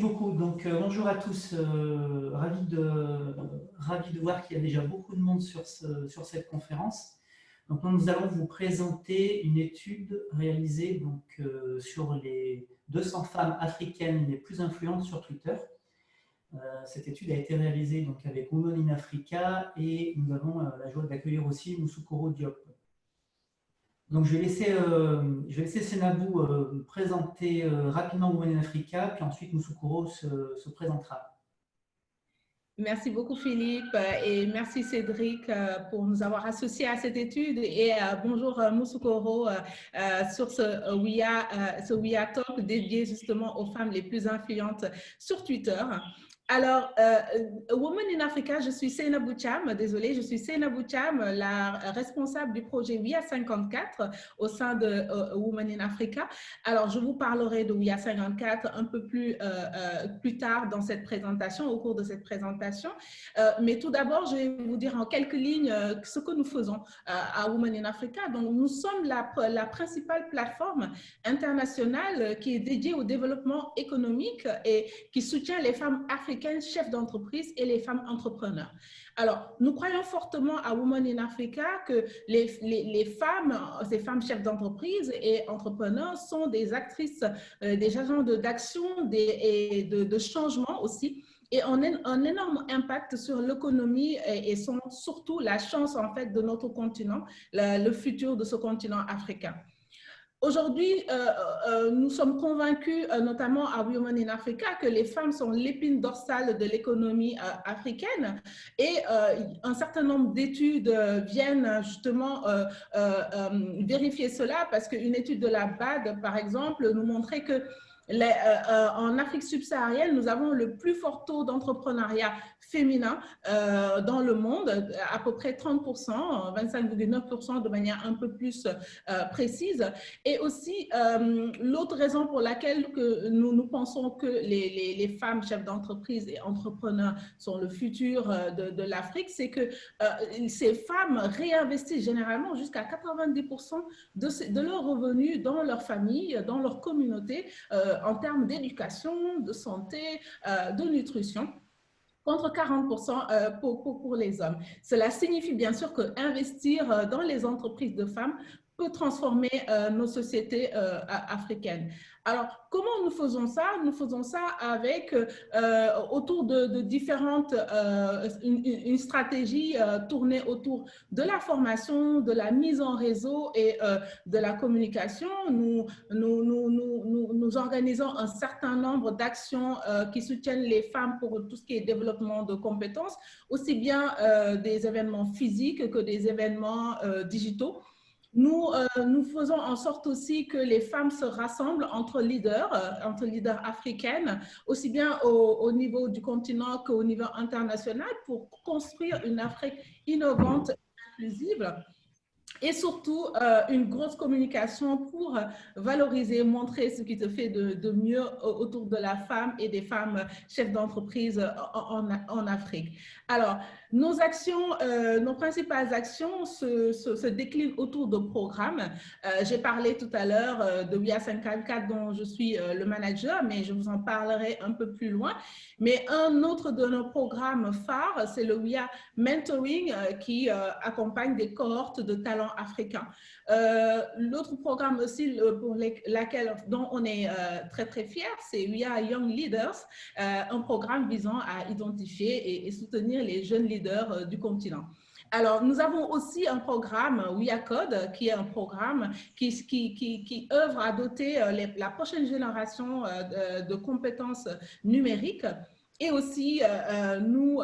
Beaucoup. Donc, bonjour à tous. Ravi de voir qu'il y a déjà beaucoup de monde sur cette conférence. Donc, nous allons vous présenter une étude réalisée sur les 200 femmes africaines les plus influentes sur Twitter. Cette étude a été réalisée avec Women in Africa et nous avons la joie d'accueillir aussi Moussoukoro Diop. Donc, je vais laisser Senabou présenter rapidement Women in Africa, puis ensuite Moussoukoro se présentera. Merci beaucoup Philippe et merci Cédric pour nous avoir associés à cette étude et bonjour Moussoukoro sur ce WIA Talk dédié justement aux femmes les plus influentes sur Twitter. Alors, Women in Africa, je suis Seynabou Thiam, désolée, je suis Seynabou Thiam, la responsable du projet WIA 54 au sein de Women in Africa. Alors, je vous parlerai de WIA 54 un peu plus tard dans cette présentation, au cours de cette présentation. Mais tout d'abord, je vais vous dire en quelques lignes ce que nous faisons à Women in Africa. Donc, nous sommes la principale plateforme internationale qui est dédiée au développement économique et qui soutient les femmes africaines chefs d'entreprise et les femmes entrepreneurs. Alors, nous croyons fortement à Women in Africa que les femmes, ces femmes chefs d'entreprise et entrepreneurs sont des actrices, des agents d'action et de changement aussi, et ont un énorme impact sur l'économie et sont surtout la chance en fait de notre continent, le futur de ce continent africain. Aujourd'hui, nous sommes convaincus, notamment à Women in Africa, que les femmes sont l'épine dorsale de l'économie africaine et un certain nombre d'études viennent justement vérifier cela parce qu'une étude de la BAD, par exemple, nous montrait que en Afrique subsaharienne, nous avons le plus fort taux d'entrepreneuriat féminin dans le monde, à peu près 30%, 25,9% de manière un peu plus précise. Et aussi, l'autre raison pour laquelle nous pensons que les femmes chefs d'entreprise et entrepreneurs sont le futur de l'Afrique, c'est que ces femmes réinvestissent généralement jusqu'à 90% de leurs revenus dans leur famille, dans leur communauté, en termes d'éducation, de santé, de nutrition, contre 40% pour les hommes. Cela signifie bien sûr qu'investir dans les entreprises de femmes peut transformer nos sociétés africaines. Alors, comment nous faisons ça? Nous faisons ça avec, autour de différentes, une stratégie tournée autour de la formation, de la mise en réseau et de la communication. Nous organisons un certain nombre d'actions qui soutiennent les femmes pour tout ce qui est développement de compétences, aussi bien des événements physiques que des événements digitaux. Nous faisons en sorte aussi que les femmes se rassemblent entre leaders africaines, aussi bien au niveau du continent qu'au niveau international, pour construire une Afrique innovante et inclusive. Et surtout, une grosse communication pour valoriser, montrer ce qui se fait de mieux autour de la femme et des femmes chefs d'entreprise en Afrique. Alors, nos actions, nos principales actions se déclinent autour de programmes. J'ai parlé tout à l'heure de WIA 54 dont je suis le manager, mais je vous en parlerai un peu plus loin. Mais un autre de nos programmes phares, c'est le WIA Mentoring qui accompagne des cohortes de talents africains. L'autre programme aussi dont on est très très fiers, c'est WIA Young Leaders, un programme visant à identifier et soutenir les jeunes leaders du continent. Alors, nous avons aussi un programme WIA Code, qui est un programme qui œuvre à doter la prochaine génération de compétences numériques. Et aussi, nous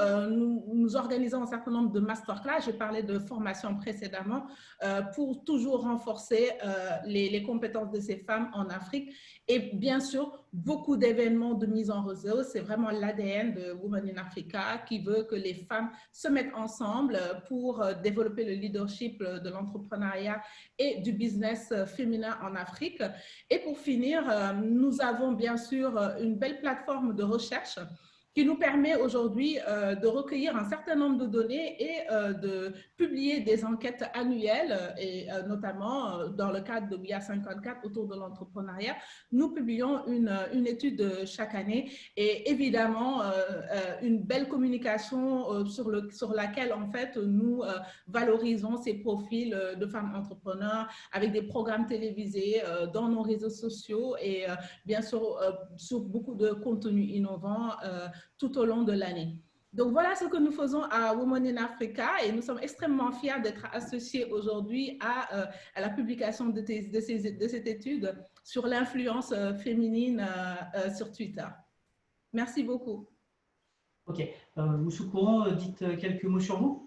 organisons un certain nombre de masterclass. J'ai parlé de formation précédemment pour toujours renforcer les compétences de ces femmes en Afrique. Et bien sûr, beaucoup d'événements de mise en réseau. C'est vraiment l'ADN de Women in Africa qui veut que les femmes se mettent ensemble pour développer le leadership de l'entrepreneuriat et du business féminin en Afrique. Et pour finir, nous avons bien sûr une belle plateforme de recherche qui nous permet aujourd'hui de recueillir un certain nombre de données et de publier des enquêtes annuelles, et notamment dans le cadre de WIA 54 autour de l'entrepreneuriat, nous publions une étude chaque année et évidemment une belle communication sur laquelle en fait nous valorisons ces profils de femmes entrepreneurs avec des programmes télévisés dans nos réseaux sociaux et bien sûr sur beaucoup de contenus innovants tout au long de l'année. Donc, voilà ce que nous faisons à Women in Africa et nous sommes extrêmement fiers d'être associés aujourd'hui à la publication de cette étude sur l'influence féminine sur Twitter. Merci beaucoup. Ok. Moussoukouro, dites quelques mots sur vous.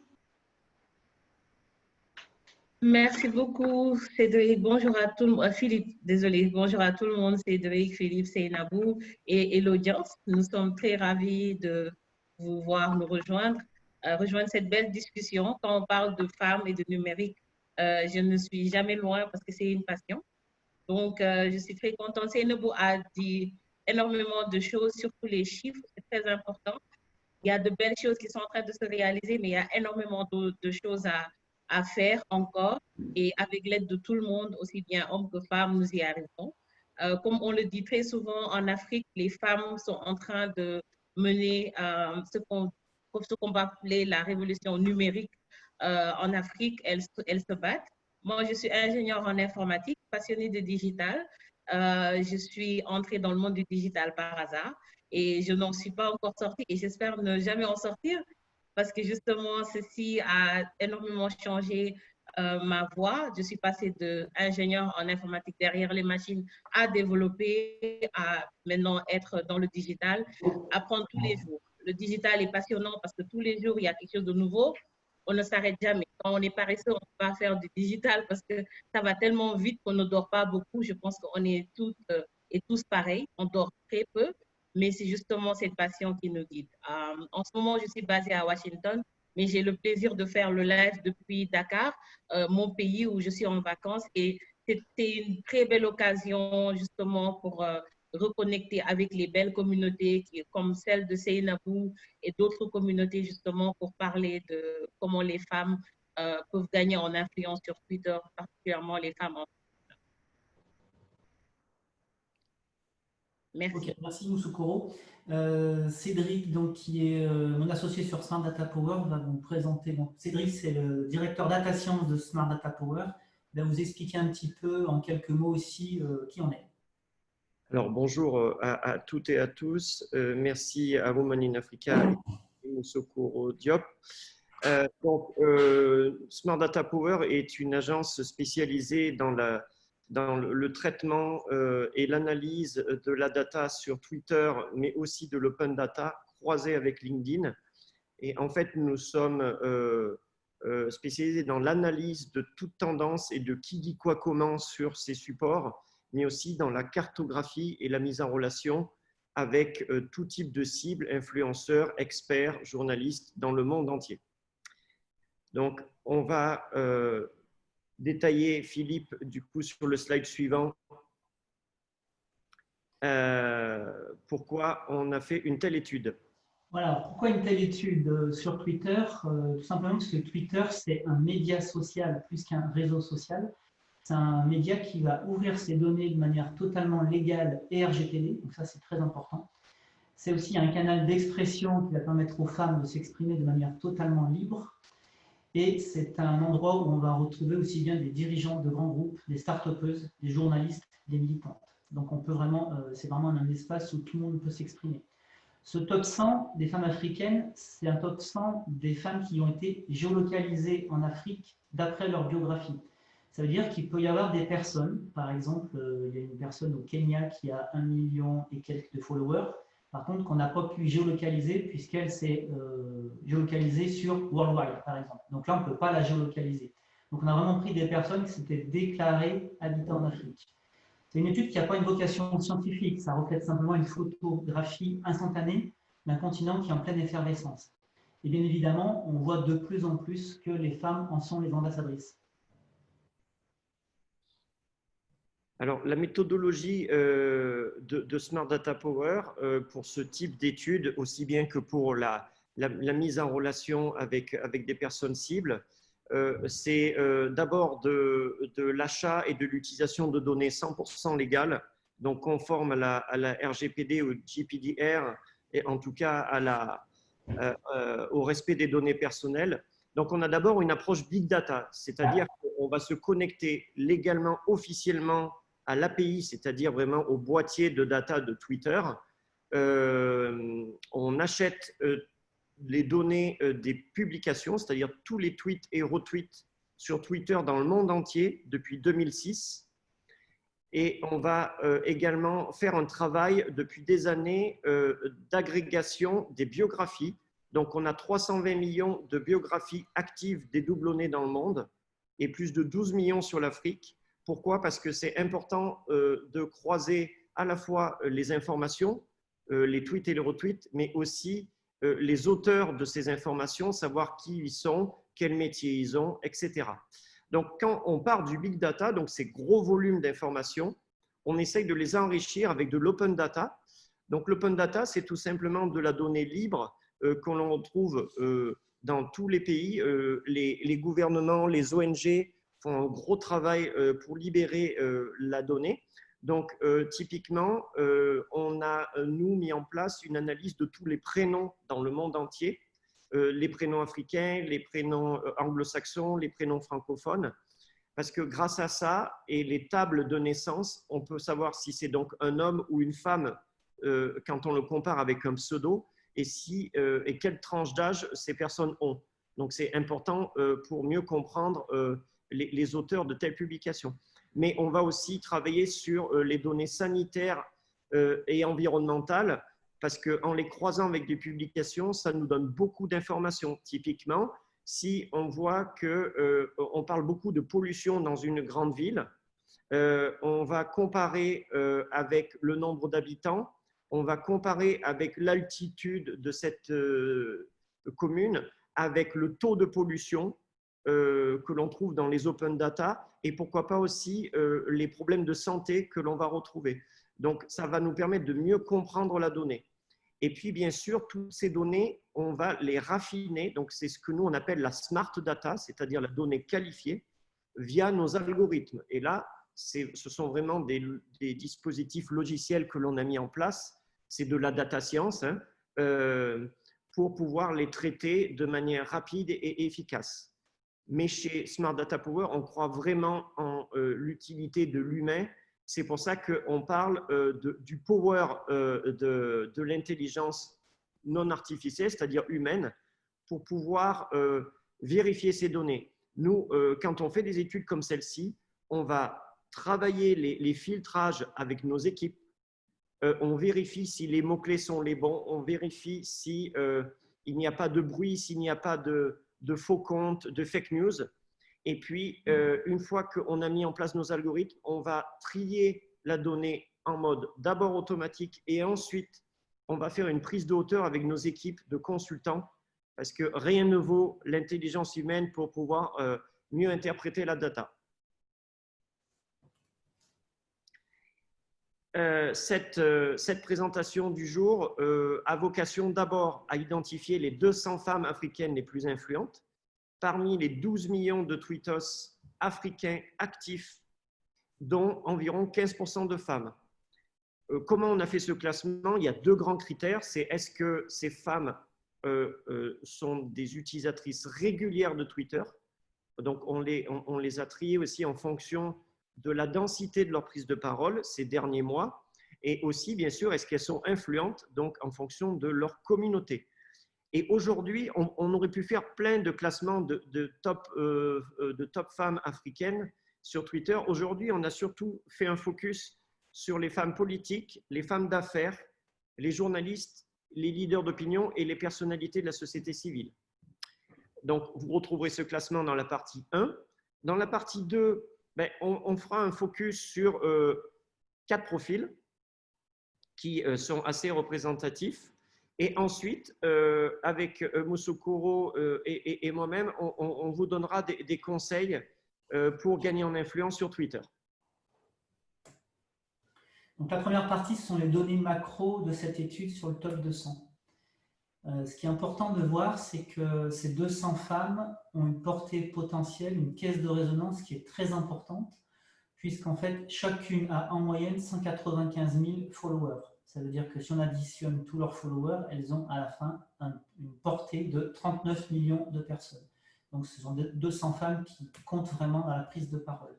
Merci beaucoup, Cédric. Bonjour à tout le monde. Philippe, désolé. Bonjour à tout le monde, Cédric, Philippe, Seynabou et l'audience. Nous sommes très ravis de vous voir nous rejoindre cette belle discussion. Quand on parle de femmes et de numérique, je ne suis jamais loin parce que c'est une passion. Donc, je suis très contente. Seynabou a dit énormément de choses, surtout les chiffres, c'est très important. Il y a de belles choses qui sont en train de se réaliser, mais il y a énormément de choses à faire encore. Et avec l'aide de tout le monde, aussi bien hommes que femmes, nous y arrivons. Comme on le dit très souvent en Afrique, les femmes sont en train de mener ce qu'on va appeler la révolution numérique en Afrique. Elles se battent. Moi, je suis ingénieure en informatique, passionnée de digital. Je suis entrée dans le monde du digital par hasard et je n'en suis pas encore sortie et j'espère ne jamais en sortir parce que justement, ceci a énormément changé ma voie. Je suis passée d'ingénieur en informatique derrière les machines à développer, à maintenant être dans le digital, apprendre tous les jours. Le digital est passionnant parce que tous les jours, il y a quelque chose de nouveau. On ne s'arrête jamais. Quand on est paresseux, on ne peut pas faire du digital parce que ça va tellement vite qu'on ne dort pas beaucoup. Je pense qu'on est toutes et tous pareils. On dort très peu, mais c'est justement cette passion qui nous guide. En ce moment, je suis basée à Washington, mais j'ai le plaisir de faire le live depuis Dakar, mon pays où je suis en vacances. Et c'était une très belle occasion justement pour reconnecter avec les belles communautés comme celle de Seynabou et d'autres communautés justement pour parler de comment les femmes peuvent gagner en influence sur Twitter, particulièrement les femmes. Merci. Okay, merci Moussoukouro. Cédric, donc, qui est mon associé sur Smart Data Power, va vous présenter. Donc, Cédric, c'est le directeur Data Science de Smart Data Power. Il va vous expliquer un petit peu en quelques mots aussi qui on est. Alors, bonjour à toutes et à tous. Merci à Women in Africa et Moussoukouro Diop. Smart Data Power est une agence spécialisée dans le traitement et l'analyse de la data sur Twitter, mais aussi de l'open data croisé avec LinkedIn. Et en fait, nous sommes spécialisés dans l'analyse de toute tendance et de qui dit quoi comment sur ces supports, mais aussi dans la cartographie et la mise en relation avec tout type de cibles, influenceurs, experts, journalistes dans le monde entier. Donc, on va détailler, Philippe, du coup, sur le slide suivant, pourquoi on a fait une telle étude. Voilà, pourquoi une telle étude sur Twitter? Tout simplement parce que Twitter, c'est un média social plus qu'un réseau social. C'est un média qui va ouvrir ses données de manière totalement légale et RGPD, donc ça c'est très important. C'est aussi un canal d'expression qui va permettre aux femmes de s'exprimer de manière totalement libre. Et c'est un endroit où on va retrouver aussi bien des dirigeantes de grands groupes, des start-upeuses, des journalistes, des militantes. Donc on peut vraiment, c'est vraiment un espace où tout le monde peut s'exprimer. Ce top 100 des femmes africaines, c'est un top 100 des femmes qui ont été géolocalisées en Afrique d'après leur biographie. Ça veut dire qu'il peut y avoir des personnes, par exemple, il y a une personne au Kenya qui a 1 million et quelques de followers, par contre qu'on n'a pas pu géolocaliser puisqu'elle s'est géolocalisée sur Worldwide, par exemple. Donc là, on ne peut pas la géolocaliser. Donc on a vraiment pris des personnes qui s'étaient déclarées habiter en Afrique. C'est une étude qui n'a pas une vocation scientifique, ça reflète simplement une photographie instantanée d'un continent qui est en pleine effervescence. Et bien évidemment, on voit de plus en plus que les femmes en sont les ambassadrices. Alors, la méthodologie de Smart Data Power pour ce type d'études, aussi bien que pour la mise en relation avec des personnes cibles, c'est d'abord de l'achat et de l'utilisation de données 100% légales, donc conformes à la RGPD ou GPDR, et en tout cas au respect des données personnelles. Donc, on a d'abord une approche Big Data, c'est-à-dire qu'on va se connecter légalement, officiellement à l'API, c'est-à-dire vraiment au boîtier de data de Twitter. On achète les données des publications, c'est-à-dire tous les tweets et retweets sur Twitter dans le monde entier depuis 2006. Et on va également faire un travail depuis des années d'agrégation des biographies. Donc, on a 320 millions de biographies actives dédoublonnées dans le monde et plus de 12 millions sur l'Afrique. Pourquoi? Parce que c'est important de croiser à la fois les informations, les tweets et les retweets, mais aussi les auteurs de ces informations, savoir qui ils sont, quel métier ils ont, etc. Donc, quand on part du big data, donc ces gros volumes d'informations, on essaye de les enrichir avec de l'open data. Donc, l'open data, c'est tout simplement de la donnée libre que l'on retrouve dans tous les pays. Les gouvernements, les ONG font un gros travail pour libérer la donnée. Donc, typiquement, on a, nous, mis en place une analyse de tous les prénoms dans le monde entier, les prénoms africains, les prénoms anglo-saxons, les prénoms francophones, parce que grâce à ça et les tables de naissance, on peut savoir si c'est donc un homme ou une femme quand on le compare avec un pseudo et quelle tranche d'âge ces personnes ont. Donc, c'est important pour mieux comprendre les auteurs de telles publications. Mais on va aussi travailler sur les données sanitaires et environnementales, parce qu'en les croisant avec des publications, ça nous donne beaucoup d'informations. Typiquement, si on voit qu'on parle beaucoup de pollution dans une grande ville, on va comparer avec le nombre d'habitants, on va comparer avec l'altitude de cette commune, avec le taux de pollution que l'on trouve dans les open data et pourquoi pas aussi les problèmes de santé que l'on va retrouver. Donc, ça va nous permettre de mieux comprendre la donnée. Et puis, bien sûr, toutes ces données, on va les raffiner. Donc, c'est ce que nous, on appelle la smart data, c'est-à-dire la donnée qualifiée via nos algorithmes. Et là, ce sont vraiment des dispositifs logiciels que l'on a mis en place. C'est de la data science pour pouvoir les traiter de manière rapide et efficace. Mais chez Smart Data Power, on croit vraiment en l'utilité de l'humain. C'est pour ça qu'on parle du power de l'intelligence non artificielle, c'est-à-dire humaine, pour pouvoir vérifier ces données. Nous, quand on fait des études comme celle-ci, on va travailler les filtrages avec nos équipes. On vérifie si les mots-clés sont les bons, on vérifie si il n'y a pas de bruit, s'il n'y a pas de faux comptes, de fake news. Et puis, une fois qu'on a mis en place nos algorithmes, on va trier la donnée en mode d'abord automatique et ensuite, on va faire une prise de hauteur avec nos équipes de consultants parce que rien ne vaut l'intelligence humaine pour pouvoir mieux interpréter la data. Cette présentation du jour a vocation d'abord à identifier les 200 femmes africaines les plus influentes parmi les 12 millions de tweetos africains actifs, dont environ 15% de femmes. Comment on a fait ce classement? Il y a deux grands critères. C'est est-ce que ces femmes sont des utilisatrices régulières de Twitter? Donc, on les a triées aussi en fonction de la densité de leur prise de parole ces derniers mois et aussi, bien sûr, est-ce qu'elles sont influentes, donc en fonction de leur communauté. Et aujourd'hui, on aurait pu faire plein de classements de top femmes africaines sur Twitter. Aujourd'hui, on a surtout fait un focus sur les femmes politiques, les femmes d'affaires, les journalistes, les leaders d'opinion et les personnalités de la société civile. Donc, vous retrouverez ce classement dans la partie 1. Dans la partie 2, on fera un focus sur 4 profils qui sont assez représentatifs. Et ensuite, avec Moussoukoro et moi-même, on vous donnera des conseils pour gagner en influence sur Twitter. Donc, la première partie, ce sont les données macro de cette étude sur le top 200. Ce qui est important de voir, c'est que ces 200 femmes ont une portée potentielle, une caisse de résonance qui est très importante, puisqu'en fait, chacune a en moyenne 195 000 followers. Ça veut dire que si on additionne tous leurs followers, elles ont à la fin une portée de 39 millions de personnes. Donc, ce sont 200 femmes qui comptent vraiment dans la prise de parole.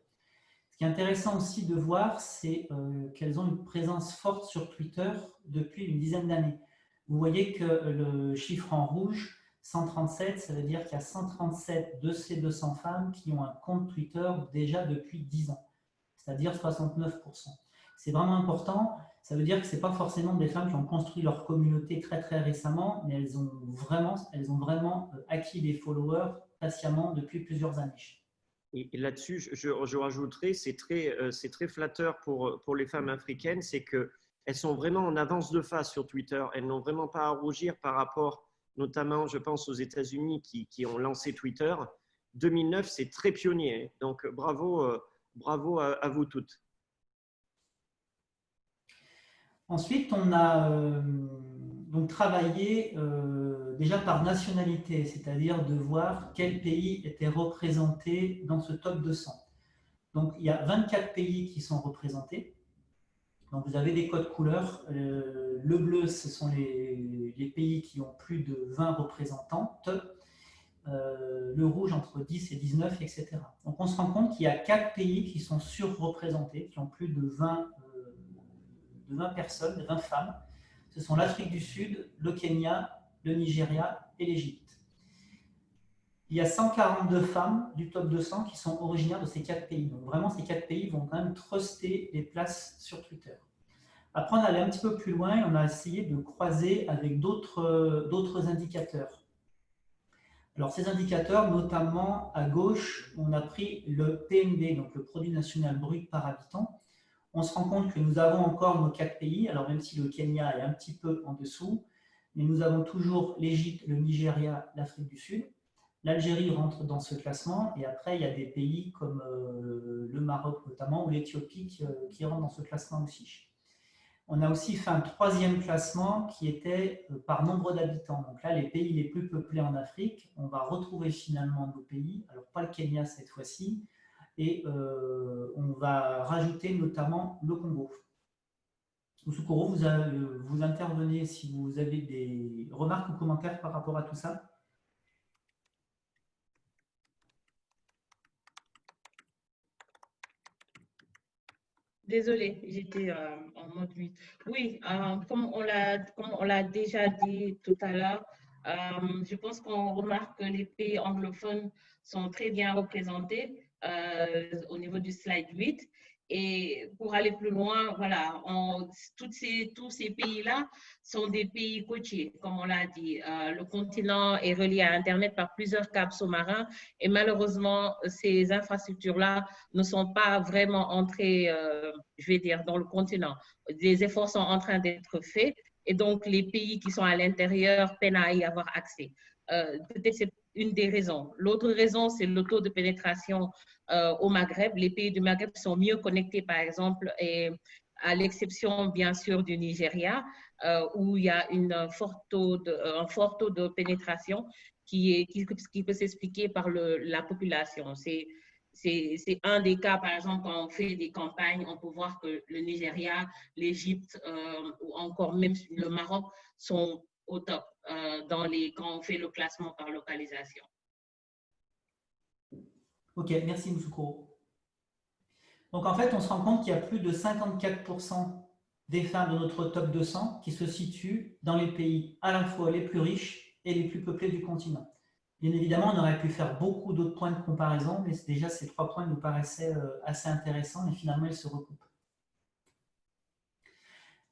Ce qui est intéressant aussi de voir, c'est qu'elles ont une présence forte sur Twitter depuis une dizaine d'années. Vous voyez que le chiffre en rouge, 137, ça veut dire qu'il y a 137 de ces 200 femmes qui ont un compte Twitter déjà depuis 10 ans, c'est-à-dire 69%. C'est vraiment important. Ça veut dire que ce n'est pas forcément des femmes qui ont construit leur communauté très très récemment, mais elles ont vraiment acquis des followers patiemment depuis plusieurs années. Et là-dessus, je rajouterai, c'est très flatteur pour les femmes africaines, c'est qu'elles sont vraiment en avance de phase sur Twitter. Elles n'ont vraiment pas à rougir par rapport, notamment, je pense, aux États-Unis qui ont lancé Twitter. 2009, c'est très pionnier. Donc, bravo à vous toutes. Ensuite, on a donc travaillé déjà par nationalité, c'est-à-dire de voir quel pays était représenté dans ce top 200. Donc, il y a 24 pays qui sont représentés. Donc, vous avez des codes couleurs. Le bleu, ce sont les pays qui ont plus de 20 représentantes. Le rouge, entre 10 et 19, etc. Donc, on se rend compte qu'il y a 4 pays qui sont surreprésentés, qui ont plus de 20 personnes, de 20 femmes. Ce sont l'Afrique du Sud, le Kenya, le Nigeria et l'Égypte. Il y a 142 femmes du top 200 qui sont originaires de ces 4 pays. Donc vraiment, ces 4 pays vont quand même truster les places sur Twitter. Après, on allait un petit peu plus loin et on a essayé de croiser avec d'autres indicateurs. Alors, ces indicateurs, notamment à gauche, on a pris le PNB, donc le produit national brut par habitant. On se rend compte que nous avons encore nos 4 pays, alors même si le Kenya est un petit peu en dessous, mais nous avons toujours l'Égypte, le Nigeria, l'Afrique du Sud. L'Algérie rentre dans ce classement et après, il y a des pays comme le Maroc notamment ou l'Éthiopie qui rentrent dans ce classement aussi. On a aussi fait un 3e classement qui était par nombre d'habitants. Donc là, les pays les plus peuplés en Afrique, on va retrouver finalement nos pays, alors pas le Kenya cette fois-ci, et on va rajouter notamment le Congo. Moussoukoro, vous intervenez si vous avez des remarques ou commentaires par rapport à tout ça. Désolée, j'étais en mode 8. Oui, comme on l'a déjà dit tout à l'heure, je pense qu'on remarque que les pays anglophones sont très bien représentés au niveau du slide 8. Et pour aller plus loin, voilà, tous ces pays-là sont des pays côtiers, comme on l'a dit. Le continent est relié à Internet par plusieurs câbles sous-marins et malheureusement, ces infrastructures-là ne sont pas vraiment entrées, je vais dire, dans le continent. Des efforts sont en train d'être faits et donc les pays qui sont à l'intérieur peinent à y avoir accès. Peut-être c'est une des raisons. L'autre raison, c'est le taux de pénétration au Maghreb. Les pays du Maghreb sont mieux connectés, par exemple, et à l'exception, bien sûr, du Nigeria, où il y a un fort taux de pénétration qui peut s'expliquer par la population. C'est un des cas, par exemple, quand on fait des campagnes, on peut voir que le Nigeria, l'Égypte ou encore même le Maroc sont au top quand on fait le classement par localisation. Ok, merci Moussoukoro. Donc en fait, on se rend compte qu'il y a plus de 54% des femmes de notre top 200 qui se situent dans les pays à la fois les plus riches et les plus peuplés du continent. Bien évidemment, on aurait pu faire beaucoup d'autres points de comparaison, mais déjà ces 3 points nous paraissaient assez intéressants et finalement ils se recoupent.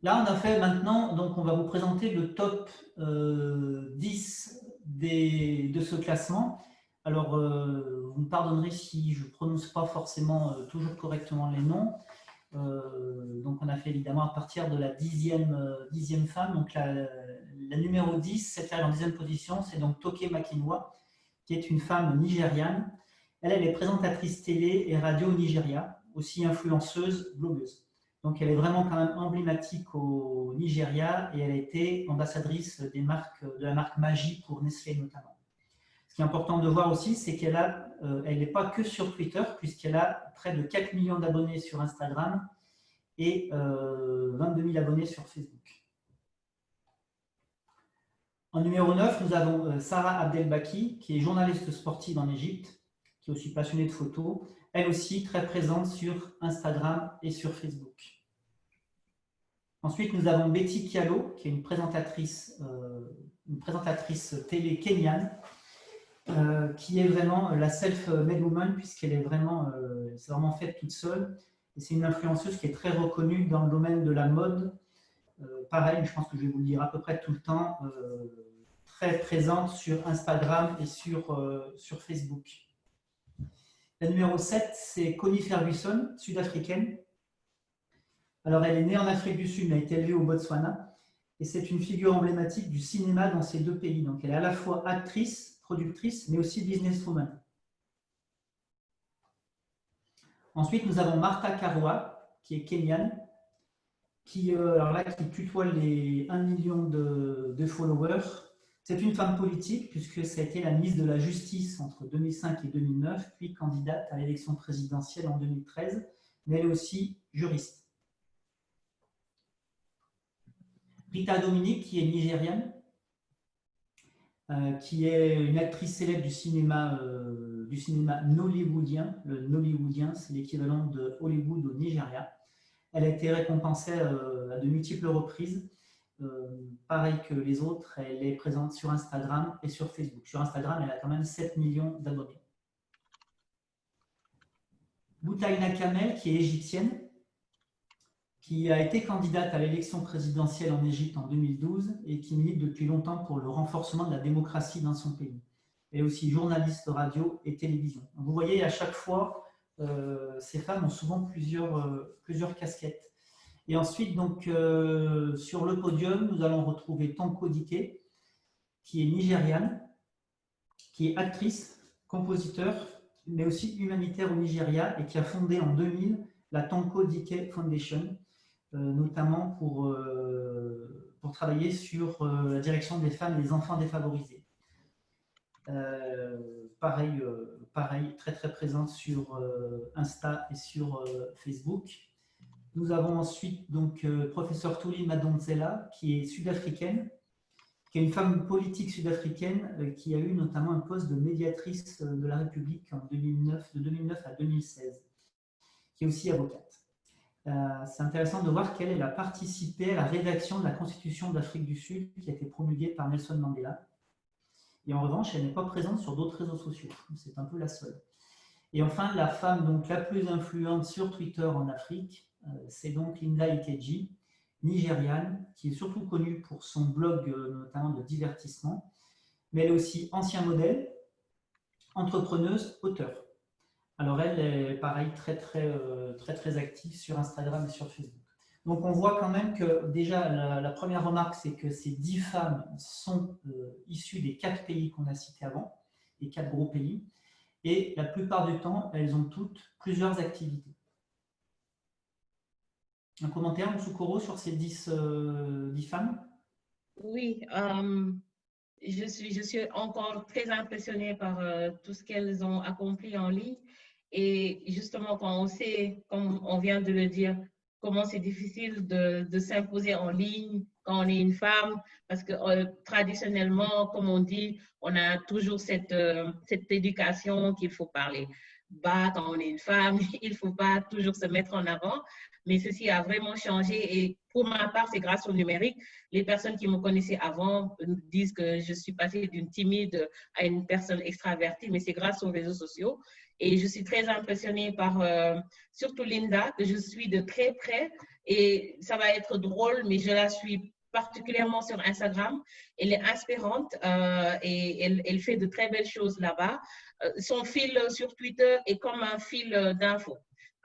Là, on a fait maintenant, donc on va vous présenter le top 10 de ce classement. Alors, vous me pardonnerez si je ne prononce pas forcément toujours correctement les noms. Donc, on a fait évidemment à partir de la 10e femme. Donc, la numéro 10, cette là en 10e position, c'est donc Toke Makinwa, qui est une femme nigériane. Elle est présentatrice télé et radio au Nigeria, aussi influenceuse, blogueuse. Donc, Donc, elle est vraiment quand même emblématique au Nigeria et elle a été ambassadrice de la marque Maggi pour Nestlé notamment. Ce qui est important de voir aussi, c'est qu'elle n'est pas que sur Twitter, puisqu'elle a près de 4 millions d'abonnés sur Instagram et 22 000 abonnés sur Facebook. En numéro 9, nous avons Sarah Abdelbaki, qui est journaliste sportive en Égypte, qui est aussi passionnée de photos, elle aussi très présente sur Instagram et sur Facebook. Ensuite, nous avons Betty Kialo, qui est une présentatrice télé kenyane, qui est vraiment la self-made woman, puisqu'elle est vraiment, c'est vraiment faite toute seule. Et c'est une influenceuse qui est très reconnue dans le domaine de la mode. Pareil, je pense que je vais vous le dire à peu près tout le temps, très présente sur Instagram et sur Facebook. La numéro 7, c'est Connie Ferguson, sud-africaine. Alors, elle est née en Afrique du Sud, mais a été élevée au Botswana. Et c'est une figure emblématique du cinéma dans ces deux pays. Donc, elle est à la fois actrice, productrice, mais aussi businesswoman. Ensuite, nous avons Martha Karua, qui est kenyane, qui tutoie les 1 million de followers. C'est une femme politique, puisque ça a été la ministre de la Justice entre 2005 et 2009, puis candidate à l'élection présidentielle en 2013, mais elle est aussi juriste. Rita Dominique, qui est nigériane, qui est une actrice célèbre du cinéma nollywoodien. Le nollywoodien, c'est l'équivalent de Hollywood au Nigeria. Elle a été récompensée à de multiples reprises. Pareil que les autres, elle est présente sur Instagram et sur Facebook. Sur Instagram, elle a quand même 7 millions d'abonnés. Boutaïna Kamel, qui est égyptienne, qui a été candidate à l'élection présidentielle en Égypte en 2012 et qui milite depuis longtemps pour le renforcement de la démocratie dans son pays. Elle est aussi journaliste radio et télévision. Donc vous voyez, à chaque fois, ces femmes ont souvent plusieurs casquettes. Et ensuite, donc, sur le podium, nous allons retrouver Tanko Dike, qui est nigériane, qui est actrice, compositeur, mais aussi humanitaire au Nigeria et qui a fondé en 2000 la Tanko Dike Foundation, notamment pour travailler sur la direction des femmes et des enfants défavorisés. Pareil, très très présente sur Insta et sur Facebook. Nous avons ensuite donc professeur Thuli Madonsela, qui est sud-africaine, qui est une femme politique sud-africaine qui a eu notamment un poste de médiatrice de la République de 2009 à 2016, qui est aussi avocate. C'est intéressant de voir qu'elle a participé à la rédaction de la Constitution d'Afrique du Sud qui a été promulguée par Nelson Mandela. Et en revanche, elle n'est pas présente sur d'autres réseaux sociaux. C'est un peu la seule. Et enfin, la femme donc, la plus influente sur Twitter en Afrique, c'est donc Linda Ikeji, nigériane, qui est surtout connue pour son blog notamment de divertissement, mais elle est aussi ancien modèle, entrepreneuse, auteure. Alors elle est pareil très active sur Instagram et sur Facebook. Donc on voit quand même que déjà la première remarque, c'est que ces 10 femmes sont issues des 4 pays qu'on a cités avant, les 4 gros pays, et la plupart du temps, elles ont toutes plusieurs activités. Un commentaire, Moussokoro, sur ces 10 femmes? Oui, je suis encore très impressionnée par tout ce qu'elles ont accompli en ligne. Et justement, quand on sait, comme on vient de le dire, comment c'est difficile de s'imposer en ligne quand on est une femme, parce que traditionnellement, comme on dit, on a toujours cette éducation qu'il faut parler bas quand on est une femme, il ne faut pas toujours se mettre en avant. Mais ceci a vraiment changé et pour ma part, c'est grâce au numérique. Les personnes qui me connaissaient avant disent que je suis passée d'une timide à une personne extravertie, mais c'est grâce aux réseaux sociaux. Et je suis très impressionnée par surtout Linda, que je suis de très près. Et ça va être drôle, mais je la suis particulièrement sur Instagram. Elle est inspirante et elle fait de très belles choses là-bas. Son fil sur Twitter est comme un fil d'infos.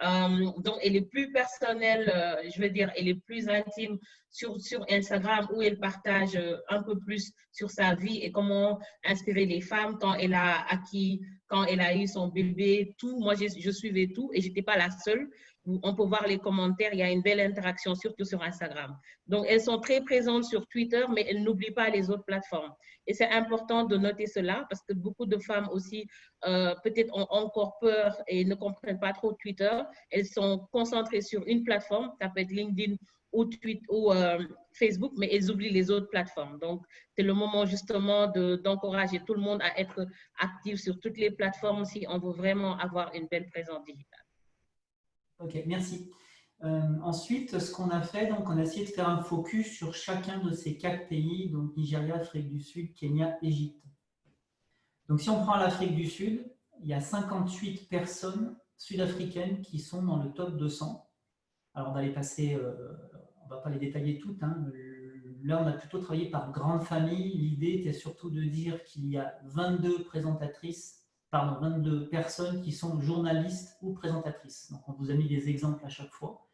Donc, elle est plus personnelle, je veux dire, elle est plus intime sur Instagram où elle partage un peu plus sur sa vie et comment inspirer les femmes quand elle a eu son bébé, tout. Moi, je suivais tout et je n'étais pas la seule. on peut voir les commentaires, il y a une belle interaction, surtout sur Instagram. Donc, elles sont très présentes sur Twitter, mais elles n'oublient pas les autres plateformes. Et c'est important de noter cela parce que beaucoup de femmes aussi, peut-être ont encore peur et ne comprennent pas trop Twitter. Elles sont concentrées sur une plateforme, ça peut être LinkedIn ou Twitter ou Facebook, mais elles oublient les autres plateformes. Donc, c'est le moment justement d'encourager tout le monde à être actif sur toutes les plateformes si on veut vraiment avoir une belle présence digitale. Ok, merci. Ensuite, ce qu'on a fait, donc, on a essayé de faire un focus sur chacun de ces 4 pays, donc Nigeria, Afrique du Sud, Kenya, Égypte. Donc, si on prend l'Afrique du Sud, il y a 58 personnes sud-africaines qui sont dans le top 200. Alors, on va les passer, on ne va pas les détailler toutes. Hein. Là, on a plutôt travaillé par grande famille. L'idée était surtout de dire qu'il y a 22 personnes qui sont journalistes ou présentatrices. Donc, on vous a mis des exemples à chaque fois.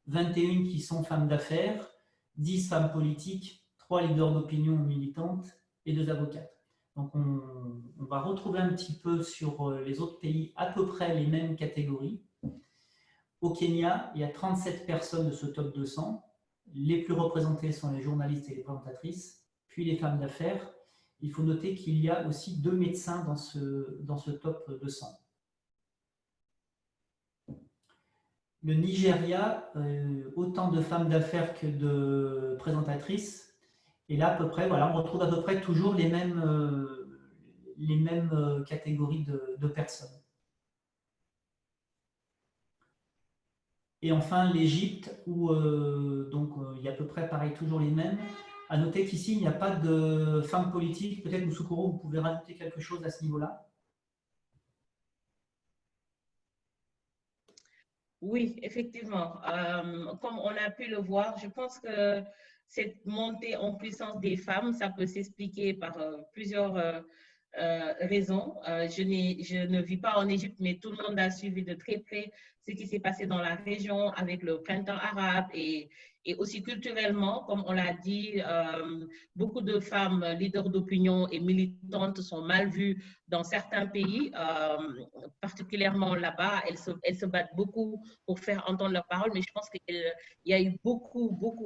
21 qui sont femmes d'affaires, 10 femmes politiques, 3 leaders d'opinion militantes et 2 avocates. Donc, on va retrouver un petit peu sur les autres pays à peu près les mêmes catégories. Au Kenya, il y a 37 personnes de ce top 200. Les plus représentées sont les journalistes et les présentatrices, puis les femmes d'affaires. Il faut noter qu'il y a aussi 2 médecins dans ce top 200. Le Nigeria, autant de femmes d'affaires que de présentatrices. Et là, à peu près, voilà, on retrouve à peu près toujours les mêmes catégories de personnes. Et enfin, l'Égypte, où il y a à peu près pareil, toujours les mêmes. À noter qu'ici, il n'y a pas de femmes politiques. Peut-être, Moussoukoro, vous pouvez rajouter quelque chose à ce niveau-là? Oui, effectivement. Comme on a pu le voir, je pense que cette montée en puissance des femmes, ça peut s'expliquer par plusieurs raisons. Je ne vis pas en Égypte, mais tout le monde a suivi de très près ce qui s'est passé dans la région avec le printemps arabe et aussi culturellement, comme on l'a dit, beaucoup de femmes leaders d'opinion et militantes sont mal vues dans certains pays, particulièrement là-bas. Elles se battent beaucoup pour faire entendre leurs paroles, mais je pense qu'il y a eu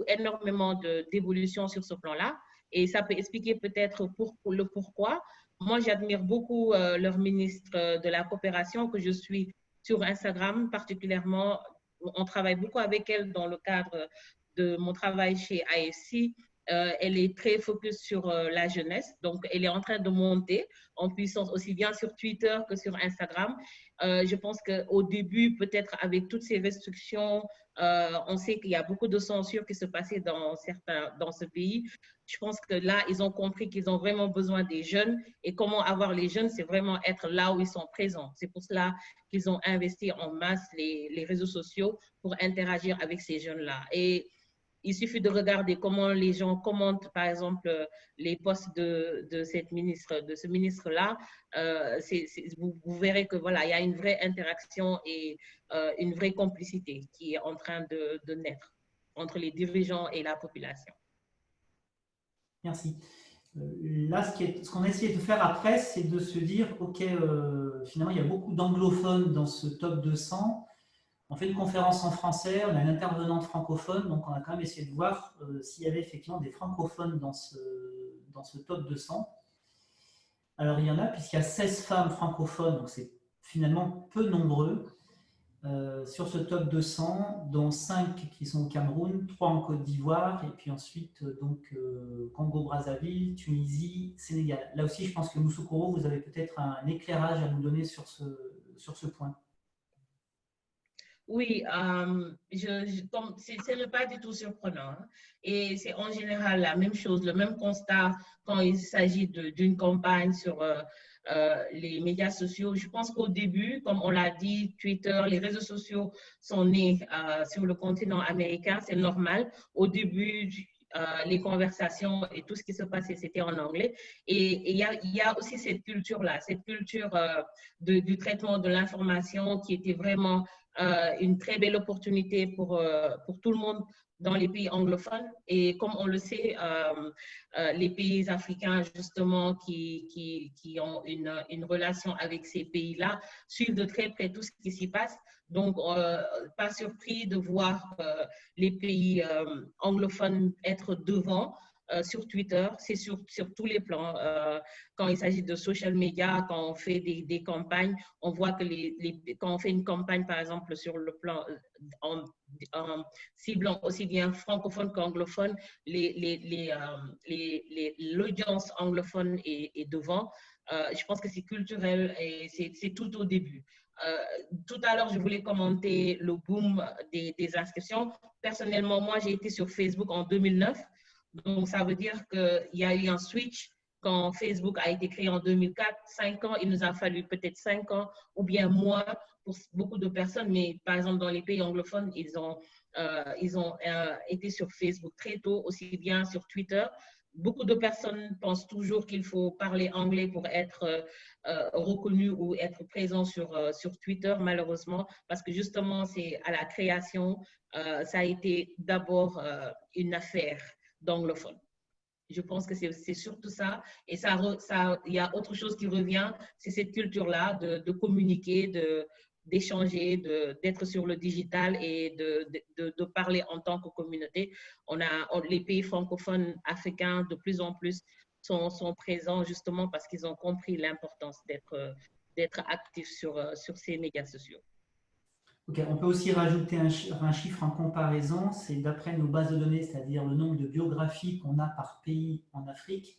énormément d'évolutions sur ce plan-là. Et ça peut expliquer peut-être le pourquoi. Moi, j'admire beaucoup leur ministre de la coopération que je suis sur Instagram, particulièrement. On travaille beaucoup avec elle dans le cadre de mon travail chez AFC. Elle est très focus sur la jeunesse, donc elle est en train de monter en puissance aussi bien sur Twitter que sur Instagram. Je pense qu'au début, peut-être avec toutes ces restrictions, on sait qu'il y a beaucoup de censure qui se passait dans ce pays. Je pense que là, ils ont compris qu'ils ont vraiment besoin des jeunes et comment avoir les jeunes, c'est vraiment être là où ils sont présents. C'est pour cela qu'ils ont investi en masse les réseaux sociaux pour interagir avec ces jeunes-là. Et il suffit de regarder comment les gens commentent, par exemple, les posts de ce ministre-là. Vous verrez que voilà, il y a une vraie interaction et une vraie complicité qui est en train de naître entre les dirigeants et la population. Merci. Là, ce qu'on a essayé de faire après, c'est de se dire, OK, finalement, il y a beaucoup d'anglophones dans ce top 200. On fait une conférence en français, on a une intervenante francophone, donc on a quand même essayé de voir s'il y avait effectivement des francophones dans ce top 200. Alors, il y en a, puisqu'il y a 16 femmes francophones, donc c'est finalement peu nombreux. Sur ce top 200, dont 5 qui sont au Cameroun, 3 en Côte d'Ivoire, et puis ensuite Congo-Brazzaville, Tunisie, Sénégal. Là aussi, je pense que Moussoukoro, vous avez peut-être un éclairage à nous donner sur ce point. Oui, c'est pas du tout surprenant. Hein. Et c'est en général la même chose, le même constat quand il s'agit d'une campagne sur les médias sociaux. Je pense qu'au début, comme on l'a dit, Twitter, les réseaux sociaux sont nés sur le continent américain, c'est normal. Au début, les conversations et tout ce qui se passait, c'était en anglais. Et il y a aussi cette culture-là, cette culture du traitement de l'information qui était vraiment une très belle opportunité pour tout le monde dans les pays anglophones. Et comme on le sait, les pays africains, justement, qui ont une relation avec ces pays-là, suivent de très près tout ce qui s'y passe. Donc, pas surpris de voir les pays anglophones être devant sur Twitter, c'est sur tous les plans. Quand il s'agit de social media, quand on fait des campagnes, on voit que quand on fait une campagne, par exemple, sur le plan en ciblant aussi bien francophone qu'anglophone, l'audience anglophone est devant. Je pense que c'est culturel et c'est tout au début. Tout à l'heure, je voulais commenter le boom des inscriptions. Personnellement, moi, j'ai été sur Facebook en 2009. Donc, ça veut dire qu'il y a eu un switch quand Facebook a été créé en 2004. 5 ans, il nous a fallu peut-être 5 ans ou bien moins pour beaucoup de personnes. Mais par exemple, dans les pays anglophones, ils ont été sur Facebook très tôt, aussi bien sur Twitter. Beaucoup de personnes pensent toujours qu'il faut parler anglais pour être reconnu ou être présent sur Twitter, malheureusement, parce que justement, c'est à la création, ça a été d'abord une affaire d'anglophones. Je pense que c'est surtout ça. Et il y a autre chose qui revient, c'est cette culture-là de communiquer, d'échanger, d'être sur le digital et de parler en tant que communauté. Les pays francophones africains, de plus en plus, sont présents justement parce qu'ils ont compris l'importance d'être actifs sur ces médias sociaux. Okay, on peut aussi rajouter un chiffre en comparaison, c'est d'après nos bases de données, c'est-à-dire le nombre de biographies qu'on a par pays en Afrique.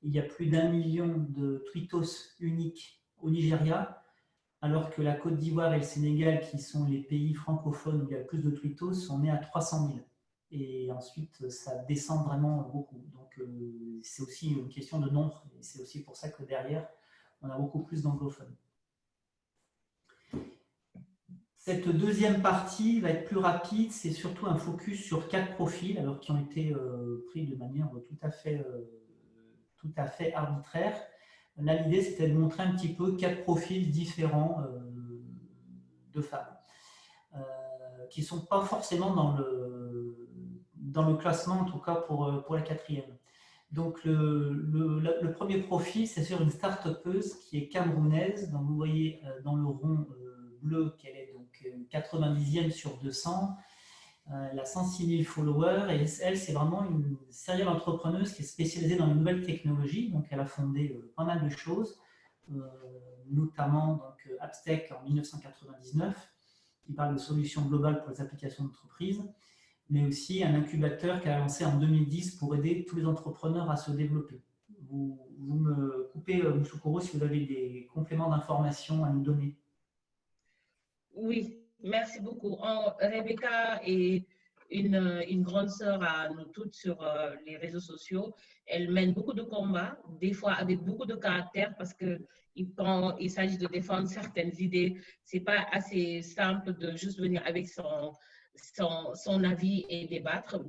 Il y a plus d'1 million de tweetos uniques au Nigeria, alors que la Côte d'Ivoire et le Sénégal, qui sont les pays francophones où il y a le plus de tweetos, on est à 300 000. Et ensuite, ça descend vraiment beaucoup. Donc, c'est aussi une question de nombre. Et c'est aussi pour ça que derrière, on a beaucoup plus d'anglophones. Cette deuxième partie va être plus rapide, c'est surtout un focus sur 4 profils, alors qui ont été pris de manière tout à fait arbitraire. Là, l'idée, c'était de montrer un petit peu 4 profils différents de femmes, qui ne sont pas forcément dans le classement, en tout cas pour la 4e. Donc, le premier profil, c'est sur une start-upeuse qui est camerounaise. Donc, vous voyez dans le rond bleu qu'elle est donc 90e sur 200. Elle a 106 000 followers et elle, c'est vraiment une serial entrepreneuse qui est spécialisée dans les nouvelles technologies. Donc, elle a fondé pas mal de choses, notamment donc, Appstech en 1999, qui parle de solutions globales pour les applications d'entreprise, mais aussi un incubateur qu'elle a lancé en 2010 pour aider tous les entrepreneurs à se développer. Vous me coupez, Moussoukoro, si vous avez des compléments d'information à nous donner. Oui, merci beaucoup. Rebecca est une grande sœur à nous toutes sur les réseaux sociaux. Elle mène beaucoup de combats, des fois avec beaucoup de caractère, parce que quand il s'agit de défendre certaines idées, c'est pas assez simple de juste venir avec son avis et débattre.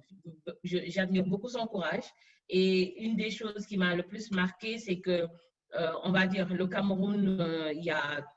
J'admire beaucoup son courage. Et une des choses qui m'a le plus marqué, c'est que on va dire, le Cameroun,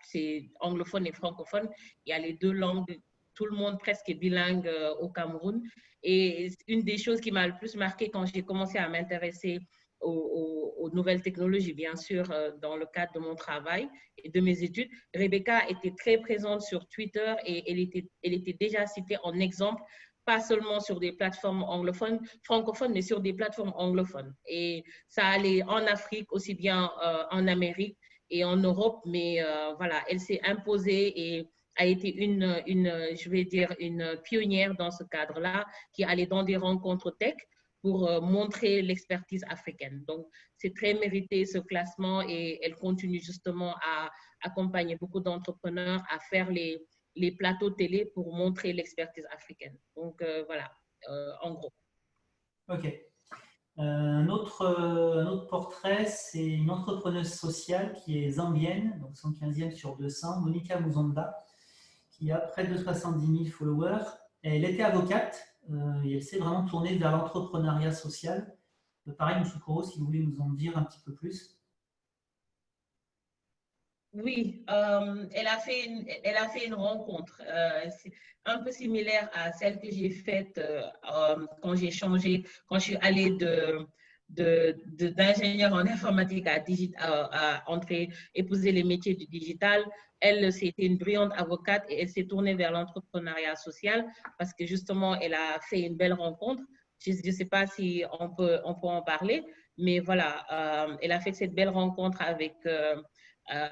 c'est anglophone et francophone. Il y a les 2 langues. Tout le monde presque est bilingue au Cameroun. Et une des choses qui m'a le plus marqué quand j'ai commencé à m'intéresser aux nouvelles technologies, bien sûr, dans le cadre de mon travail et de mes études, Rebecca était très présente sur Twitter et elle était déjà citée en exemple, pas seulement sur des plateformes anglophones, francophones, mais sur des plateformes anglophones. Et ça allait en Afrique, aussi bien en Amérique et en Europe, mais voilà, elle s'est imposée et a été je vais dire, une pionnière dans ce cadre-là, qui allait dans des rencontres tech pour montrer l'expertise africaine. Donc, c'est très mérité ce classement et elle continue justement à accompagner beaucoup d'entrepreneurs à faire les plateaux télé pour montrer l'expertise africaine. Donc, voilà, en gros. OK. Un autre portrait, c'est une entrepreneuse sociale qui est zambienne, donc 115e sur 200, Monica Muzonda, qui a près de 70 000 followers. Elle était avocate et elle s'est vraiment tournée vers l'entrepreneuriat social. Pareil, Moussoukoro, si vous voulez nous en dire un petit peu plus. Oui, elle a fait une rencontre c'est un peu similaire à celle que j'ai faite quand j'ai changé, quand je suis allée d'ingénieur en informatique à entrer, épouser les métiers du digital. Elle, c'était une brillante avocate et elle s'est tournée vers l'entrepreneuriat social parce que justement, elle a fait une belle rencontre. Je ne sais pas si on peut en parler, mais voilà, elle a fait cette belle rencontre avec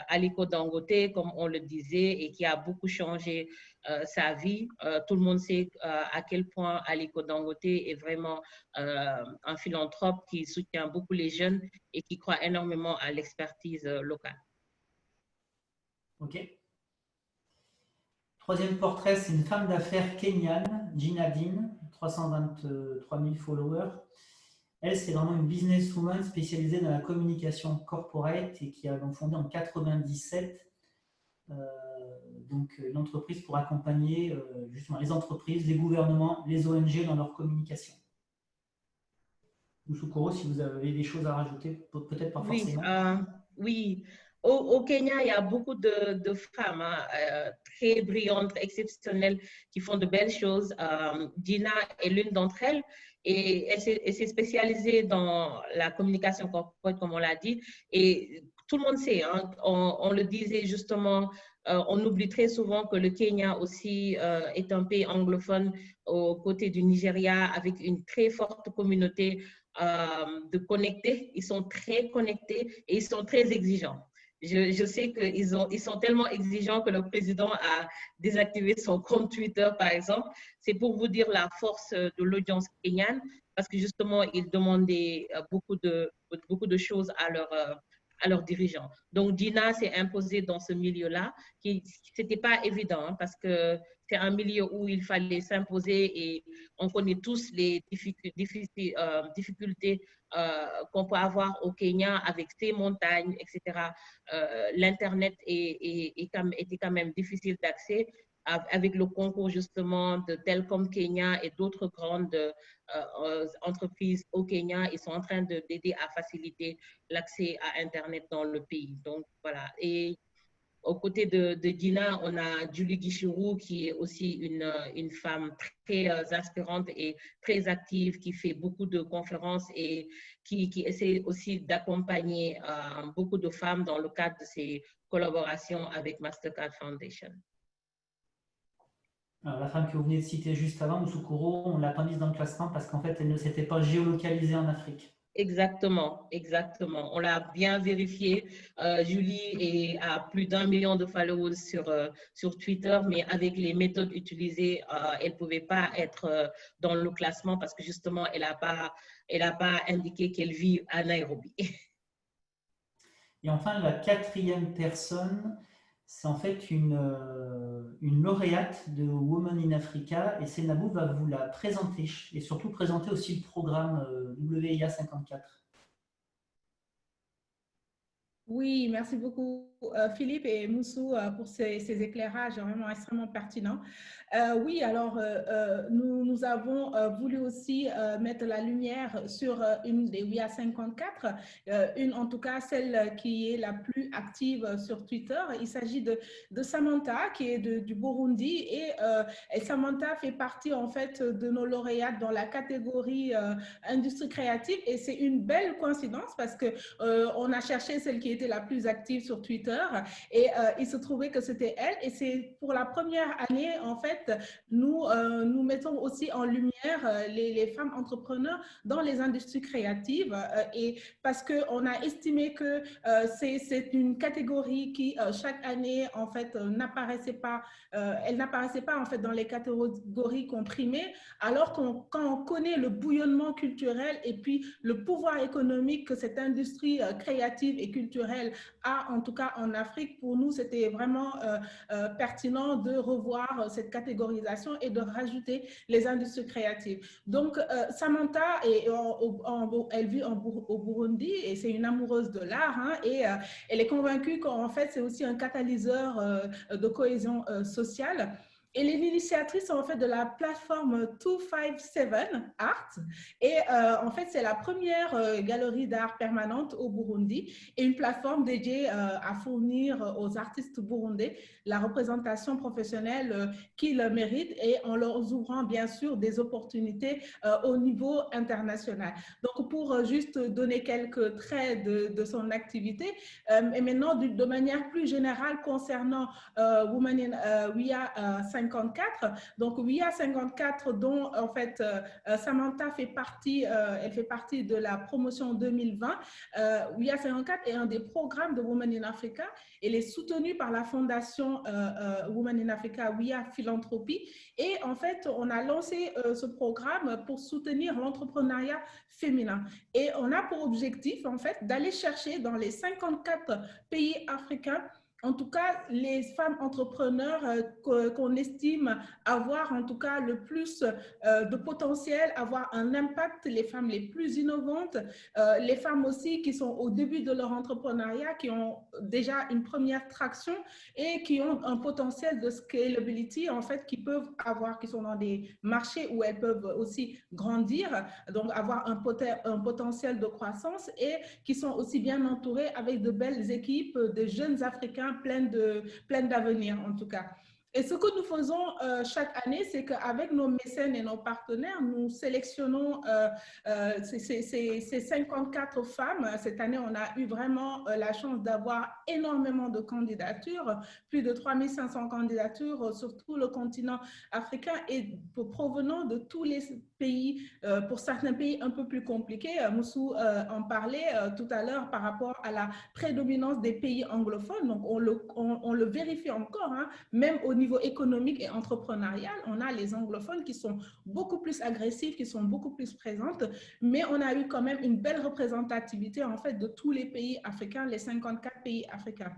Aliko Dangote, comme on le disait, et qui a beaucoup changé sa vie. Tout le monde sait à quel point Aliko Dangote est vraiment un philanthrope qui soutient beaucoup les jeunes et qui croit énormément à l'expertise locale. OK. Troisième portrait, c'est une femme d'affaires kenyane, Gina Dean, 323 000 followers. Elle, c'est vraiment une businesswoman spécialisée dans la communication corporate et qui a donc fondé en 1997 donc une entreprise pour accompagner justement les entreprises, les gouvernements, les ONG dans leur communication. Musukuro, si vous avez des choses à rajouter, peut-être pas forcément. Oui. Au Kenya, il y a beaucoup de femmes très brillantes, exceptionnelles, qui font de belles choses. Gina est l'une d'entre elles et elle s'est spécialisée dans la communication corporate, comme on l'a dit. Et tout le monde sait, hein, on le disait justement, on oublie très souvent que le Kenya aussi est un pays anglophone aux côtés du Nigeria avec une très forte communauté de connectés. Ils sont très connectés et ils sont très exigeants. Je sais qu'ils sont tellement exigeants que le président a désactivé son compte Twitter, par exemple. C'est pour vous dire la force de l'audience kenyane, parce que justement, ils demandaient beaucoup de choses à leurs dirigeants. Donc, Dina s'est imposée dans ce milieu-là, qui n'était pas évident, hein, parce que c'est un milieu où il fallait s'imposer et on connaît tous les difficultés qu'on peut avoir au Kenya avec ses montagnes, etc. L'Internet était quand même difficile d'accès avec le concours justement de Telcom Kenya et d'autres grandes entreprises au Kenya. Ils sont en train d'aider à faciliter l'accès à Internet dans le pays. Donc, voilà. Et aux côtés de Dina, on a Julie Gichirou, qui est aussi une femme très inspirante et très active, qui fait beaucoup de conférences et qui essaie aussi d'accompagner beaucoup de femmes dans le cadre de ses collaborations avec Mastercard Foundation. Alors, la femme que vous venez de citer juste avant, Musukuro, on ne l'a pas mise dans le classement parce qu'en fait, elle ne s'était pas géolocalisée en Afrique. Exactement, exactement. On l'a bien vérifié. Julie a plus d'1 million de followers sur Twitter, mais avec les méthodes utilisées, elle ne pouvait pas être dans le classement parce que justement, elle n'a pas indiqué qu'elle vit à Nairobi. Et enfin, la quatrième personne, c'est en fait une lauréate de Women in Africa et Seynabou va vous la présenter et surtout présenter aussi le programme WIA 54. Oui, merci beaucoup Philippe et Moussou pour ces éclairages vraiment extrêmement pertinents. Oui, alors nous avons voulu aussi mettre la lumière sur une des WIA 54, une en tout cas celle qui est la plus active sur Twitter. Il s'agit de Samantha qui est du Burundi et Samantha fait partie en fait de nos lauréates dans la catégorie industrie créative et c'est une belle coïncidence parce que on a cherché celle qui était la plus active sur Twitter et il se trouvait que c'était elle et c'est pour la première année en fait nous mettons aussi en lumière les femmes entrepreneurs dans les industries créatives et parce qu'on a estimé que c'est une catégorie qui chaque année en fait n'apparaissait pas elle n'apparaissait pas en fait dans les catégories comprimées alors quand on connaît le bouillonnement culturel et puis le pouvoir économique que cette industrie créative et culturelle a en tout cas en Afrique, pour nous c'était vraiment pertinent de revoir cette catégorisation et de rajouter les industries créatives. Donc Samantha, elle vit au Burundi et c'est une amoureuse de l'art hein, et elle est convaincue qu'en fait c'est aussi un catalyseur de cohésion sociale. et l'initiatrice en fait de la plateforme 257 Art. Et en fait, c'est la première galerie d'art permanente au Burundi et une plateforme dédiée à fournir aux artistes burundais la représentation professionnelle qu'ils méritent et en leur ouvrant bien sûr des opportunités au niveau international. Donc, pour juste donner quelques traits de son activité, et maintenant de manière plus générale concernant Women in WIA 54. Donc, WIA 54, dont en fait Samantha fait partie, elle fait partie de la promotion 2020. WIA 54 est un des programmes de Women in Africa. Elle est soutenue par la fondation Women in Africa, WIA Philanthropie. Et en fait, on a lancé ce programme pour soutenir l'entrepreneuriat féminin. Et on a pour objectif, en fait, d'aller chercher dans les 54 pays africains, en tout cas, les femmes entrepreneurs qu'on estime avoir en tout cas le plus de potentiel, avoir un impact, les femmes les plus innovantes, les femmes aussi qui sont au début de leur entrepreneuriat, qui ont déjà une première traction et qui ont un potentiel de scalability, en fait, qui peuvent avoir, qui sont dans des marchés où elles peuvent aussi grandir, donc avoir un potentiel de croissance et qui sont aussi bien entourées avec de belles équipes, de jeunes Africains plein d'avenir en tout cas. Et ce que nous faisons chaque année, c'est qu'avec nos mécènes et nos partenaires, nous sélectionnons ces 54 femmes. Cette année, on a eu vraiment la chance d'avoir énormément de candidatures, plus de 3500 candidatures sur tout le continent africain et provenant de tous les pays, pour certains pays un peu plus compliqués. Moussou en parlait tout à l'heure par rapport à la prédominance des pays anglophones. Donc, on le vérifie encore, hein, même au niveau économique et entrepreneurial, on a les anglophones qui sont beaucoup plus agressifs, qui sont beaucoup plus présentes, mais on a eu quand même une belle représentativité en fait de tous les pays africains, les 54 pays africains.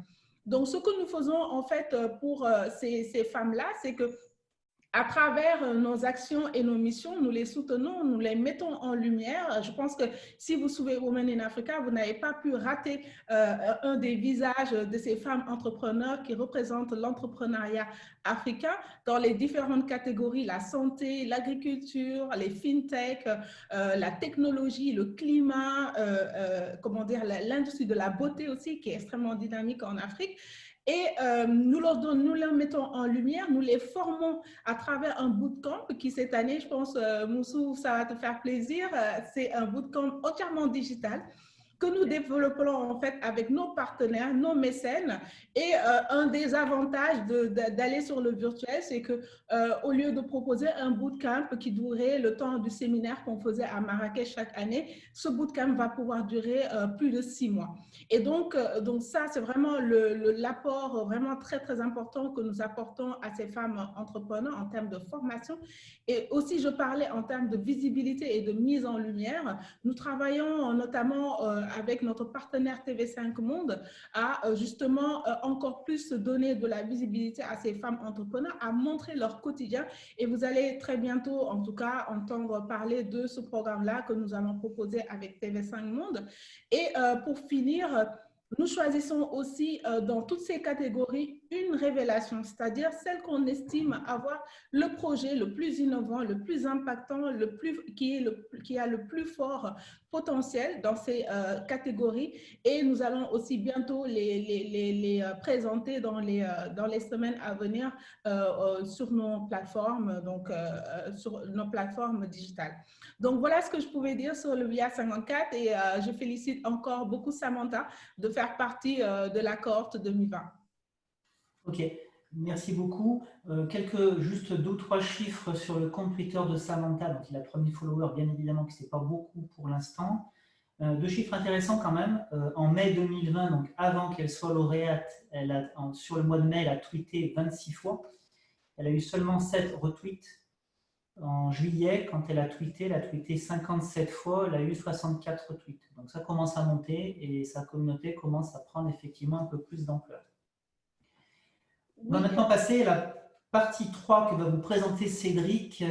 Donc, ce que nous faisons en fait pour ces femmes-là, c'est que à travers nos actions et nos missions, nous les soutenons, nous les mettons en lumière. Je pense que si vous suivez Women in Africa, vous n'avez pas pu rater un des visages de ces femmes entrepreneurs qui représentent l'entrepreneuriat africain dans les différentes catégories, la santé, l'agriculture, les fintech, la technologie, le climat, comment dire, l'industrie de la beauté aussi qui est extrêmement dynamique en Afrique. Et nous les mettons en lumière, nous les formons à travers un bootcamp qui cette année, je pense, Moussou, ça va te faire plaisir, c'est un bootcamp entièrement digital que nous développons en fait avec nos partenaires, nos mécènes. Et un des avantages d'aller sur le virtuel, c'est que au lieu de proposer un bootcamp qui durait le temps du séminaire qu'on faisait à Marrakech chaque année, ce bootcamp va pouvoir durer plus de 6 mois. Et donc ça, c'est vraiment l'apport vraiment très, très important que nous apportons à ces femmes entrepreneurs en termes de formation. Et aussi, je parlais en termes de visibilité et de mise en lumière. Nous travaillons notamment avec notre partenaire TV5 Monde à justement encore plus donner de la visibilité à ces femmes entrepreneurs, à montrer leur quotidien. Et vous allez très bientôt, en tout cas, entendre parler de ce programme-là que nous allons proposer avec TV5 Monde. Et pour finir, nous choisissons aussi dans toutes ces catégories une révélation, c'est-à-dire celle qu'on estime avoir le projet le plus innovant, le plus impactant, qui a le plus fort potentiel dans ces catégories. Et nous allons aussi bientôt les présenter dans les semaines à venir sur nos plateformes, donc sur nos plateformes digitales. Donc voilà ce que je pouvais dire sur le WIA 54 et je félicite encore beaucoup Samantha de faire partie de la cohorte 2020. Ok, merci beaucoup. Juste 2 ou 3 chiffres sur le compte Twitter de Samantha. Donc, il a 3000 followers, bien évidemment, que ce n'est pas beaucoup pour l'instant. 2 chiffres intéressants quand même. En mai 2020, donc avant qu'elle soit lauréate, sur le mois de mai, elle a tweeté 26 fois. Elle a eu seulement 7 retweets. En juillet, quand elle a tweeté 57 fois, elle a eu 64 retweets. Donc ça commence à monter et sa communauté commence à prendre effectivement un peu plus d'ampleur. On va maintenant passer à la partie 3 que va vous présenter Cédric,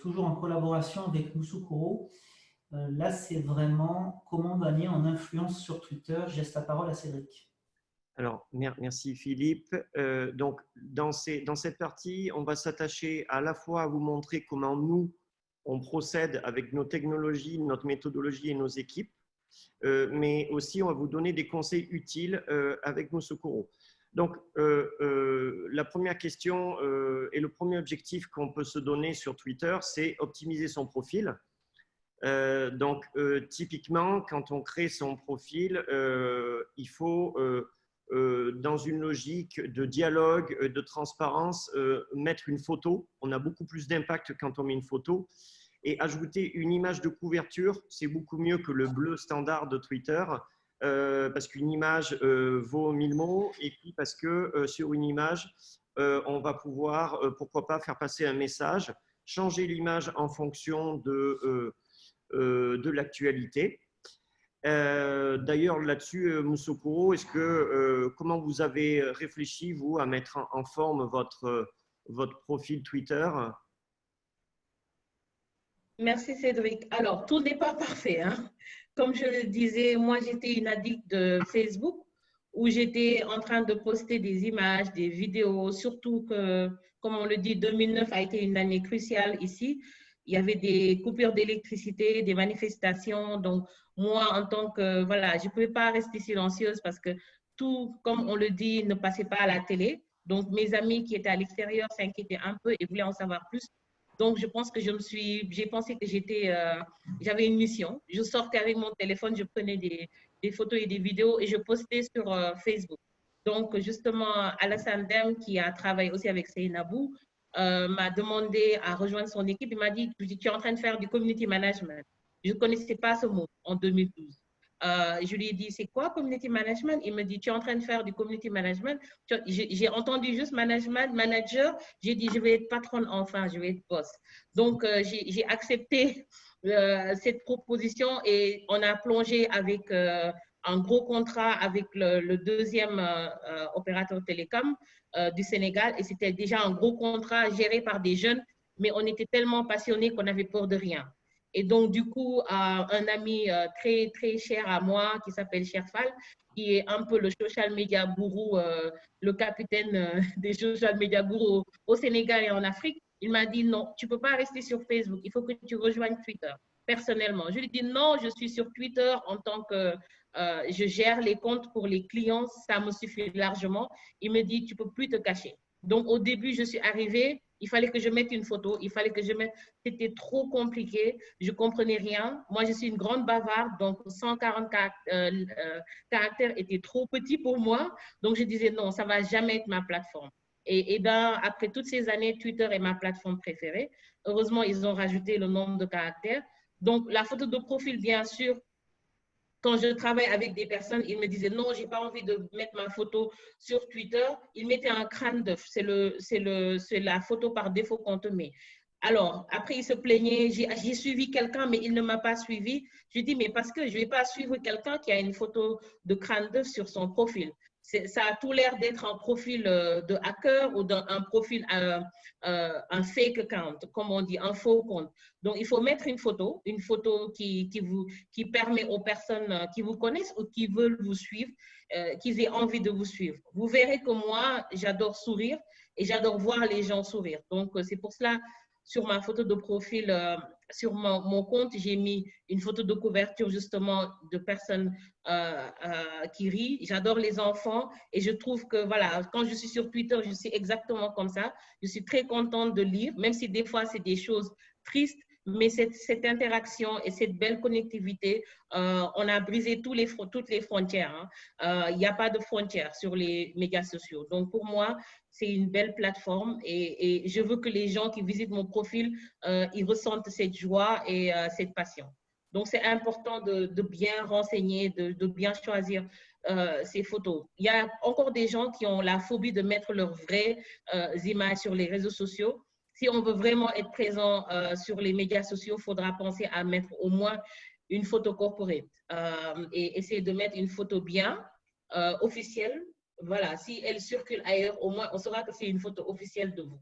toujours en collaboration avec Moussou Koro. Là, c'est vraiment comment gagner en influence sur Twitter. Je laisse la parole à Cédric. Alors, merci Philippe. Donc, dans cette partie, on va s'attacher à la fois à vous montrer comment nous, on procède avec nos technologies, notre méthodologie et nos équipes, mais aussi on va vous donner des conseils utiles avec Moussoukoro. Donc, la première question et le premier objectif qu'on peut se donner sur Twitter, c'est optimiser son profil. Typiquement, quand on crée son profil, il faut, dans une logique de dialogue, de transparence, mettre une photo. On a beaucoup plus d'impact quand on met une photo. Et ajouter une image de couverture, c'est beaucoup mieux que le bleu standard de Twitter, parce qu'une image vaut 1000 mots, et puis parce que sur une image, on va pouvoir, pourquoi pas, faire passer un message, changer l'image en fonction de l'actualité. D'ailleurs, là-dessus, Moussoukoro, comment vous avez réfléchi, vous, à mettre en forme votre profil Twitter? Merci Cédric. Alors, tout n'est pas parfait, hein. Comme je le disais, moi j'étais une addict de Facebook où j'étais en train de poster des images, des vidéos, surtout que, comme on le dit, 2009 a été une année cruciale ici. Il y avait des coupures d'électricité, des manifestations. Donc, moi, en tant que, voilà, je ne pouvais pas rester silencieuse parce que tout, comme on le dit, ne passait pas à la télé. Donc, mes amis qui étaient à l'extérieur s'inquiétaient un peu et voulaient en savoir plus. Donc, je pense que j'ai pensé que j'avais une mission. Je sortais avec mon téléphone, je prenais des photos et des vidéos et je postais sur Facebook. Donc, justement, Alassane Dem, qui a travaillé aussi avec Seynabou, m'a demandé à rejoindre son équipe. Il m'a dit, tu es en train de faire du community management. Je ne connaissais pas ce mot en 2012. Je lui ai dit, c'est quoi community management? Il me dit, tu es en train de faire du community management. J'ai entendu juste management, manager. J'ai dit, je vais être patronne enfin, je vais être boss. Donc, j'ai accepté cette proposition et on a plongé avec un gros contrat avec le deuxième opérateur télécom du Sénégal. Et c'était déjà un gros contrat géré par des jeunes, mais on était tellement passionnés qu'on avait peur de rien. Et donc, du coup, un ami très, très cher à moi qui s'appelle Sherfal, qui est un peu le social media gourou, le capitaine des social media gourous au Sénégal et en Afrique, il m'a dit non, tu ne peux pas rester sur Facebook, il faut que tu rejoignes Twitter personnellement. Je lui ai dit non, je suis sur Twitter en tant que je gère les comptes pour les clients, ça me suffit largement. Il me dit, tu ne peux plus te cacher. Donc, au début, je suis arrivée, il fallait que je mette une photo, il fallait que je mette… C'était trop compliqué, je ne comprenais rien. Moi, je suis une grande bavarde, donc 140 caractères étaient trop petits pour moi. Donc, je disais non, ça ne va jamais être ma plateforme. Et ben, après toutes ces années, Twitter est ma plateforme préférée. Heureusement, ils ont rajouté le nombre de caractères. Donc, la photo de profil, bien sûr, quand je travaille avec des personnes, ils me disaient non, je n'ai pas envie de mettre ma photo sur Twitter. Ils mettaient un crâne d'œuf. C'est la photo par défaut qu'on te met. Alors, après, ils se plaignaient. J'ai suivi quelqu'un, mais il ne m'a pas suivi. Je dis, mais parce que je ne vais pas suivre quelqu'un qui a une photo de crâne d'œuf sur son profil. Ça a tout l'air d'être un profil de hacker ou un profil, un fake account, comme on dit, un faux compte. Donc, il faut mettre une photo qui permet aux personnes qui vous connaissent ou qui veulent vous suivre, qu'ils aient envie de vous suivre. Vous verrez que moi, j'adore sourire et j'adore voir les gens sourire. Donc, c'est pour cela, sur ma photo de profil, sur mon compte, j'ai mis une photo de couverture justement de personnes qui rient. J'adore les enfants et je trouve que voilà, quand je suis sur Twitter, je suis exactement comme ça. Je suis très contente de lire, même si des fois c'est des choses tristes, mais cette interaction et cette belle connectivité, on a brisé toutes les frontières. Hein. Il n'y a pas de frontières sur les médias sociaux. Donc pour moi, c'est une belle plateforme et je veux que les gens qui visitent mon profil, ils ressentent cette joie et cette passion. Donc, c'est important de bien renseigner, de bien choisir ces photos. Il y a encore des gens qui ont la phobie de mettre leurs vraies images sur les réseaux sociaux. Si on veut vraiment être présent sur les médias sociaux, il faudra penser à mettre au moins une photo corporate et essayer de mettre une photo bien officielle. Voilà, si elle circule ailleurs, au moins on saura que c'est une photo officielle de vous.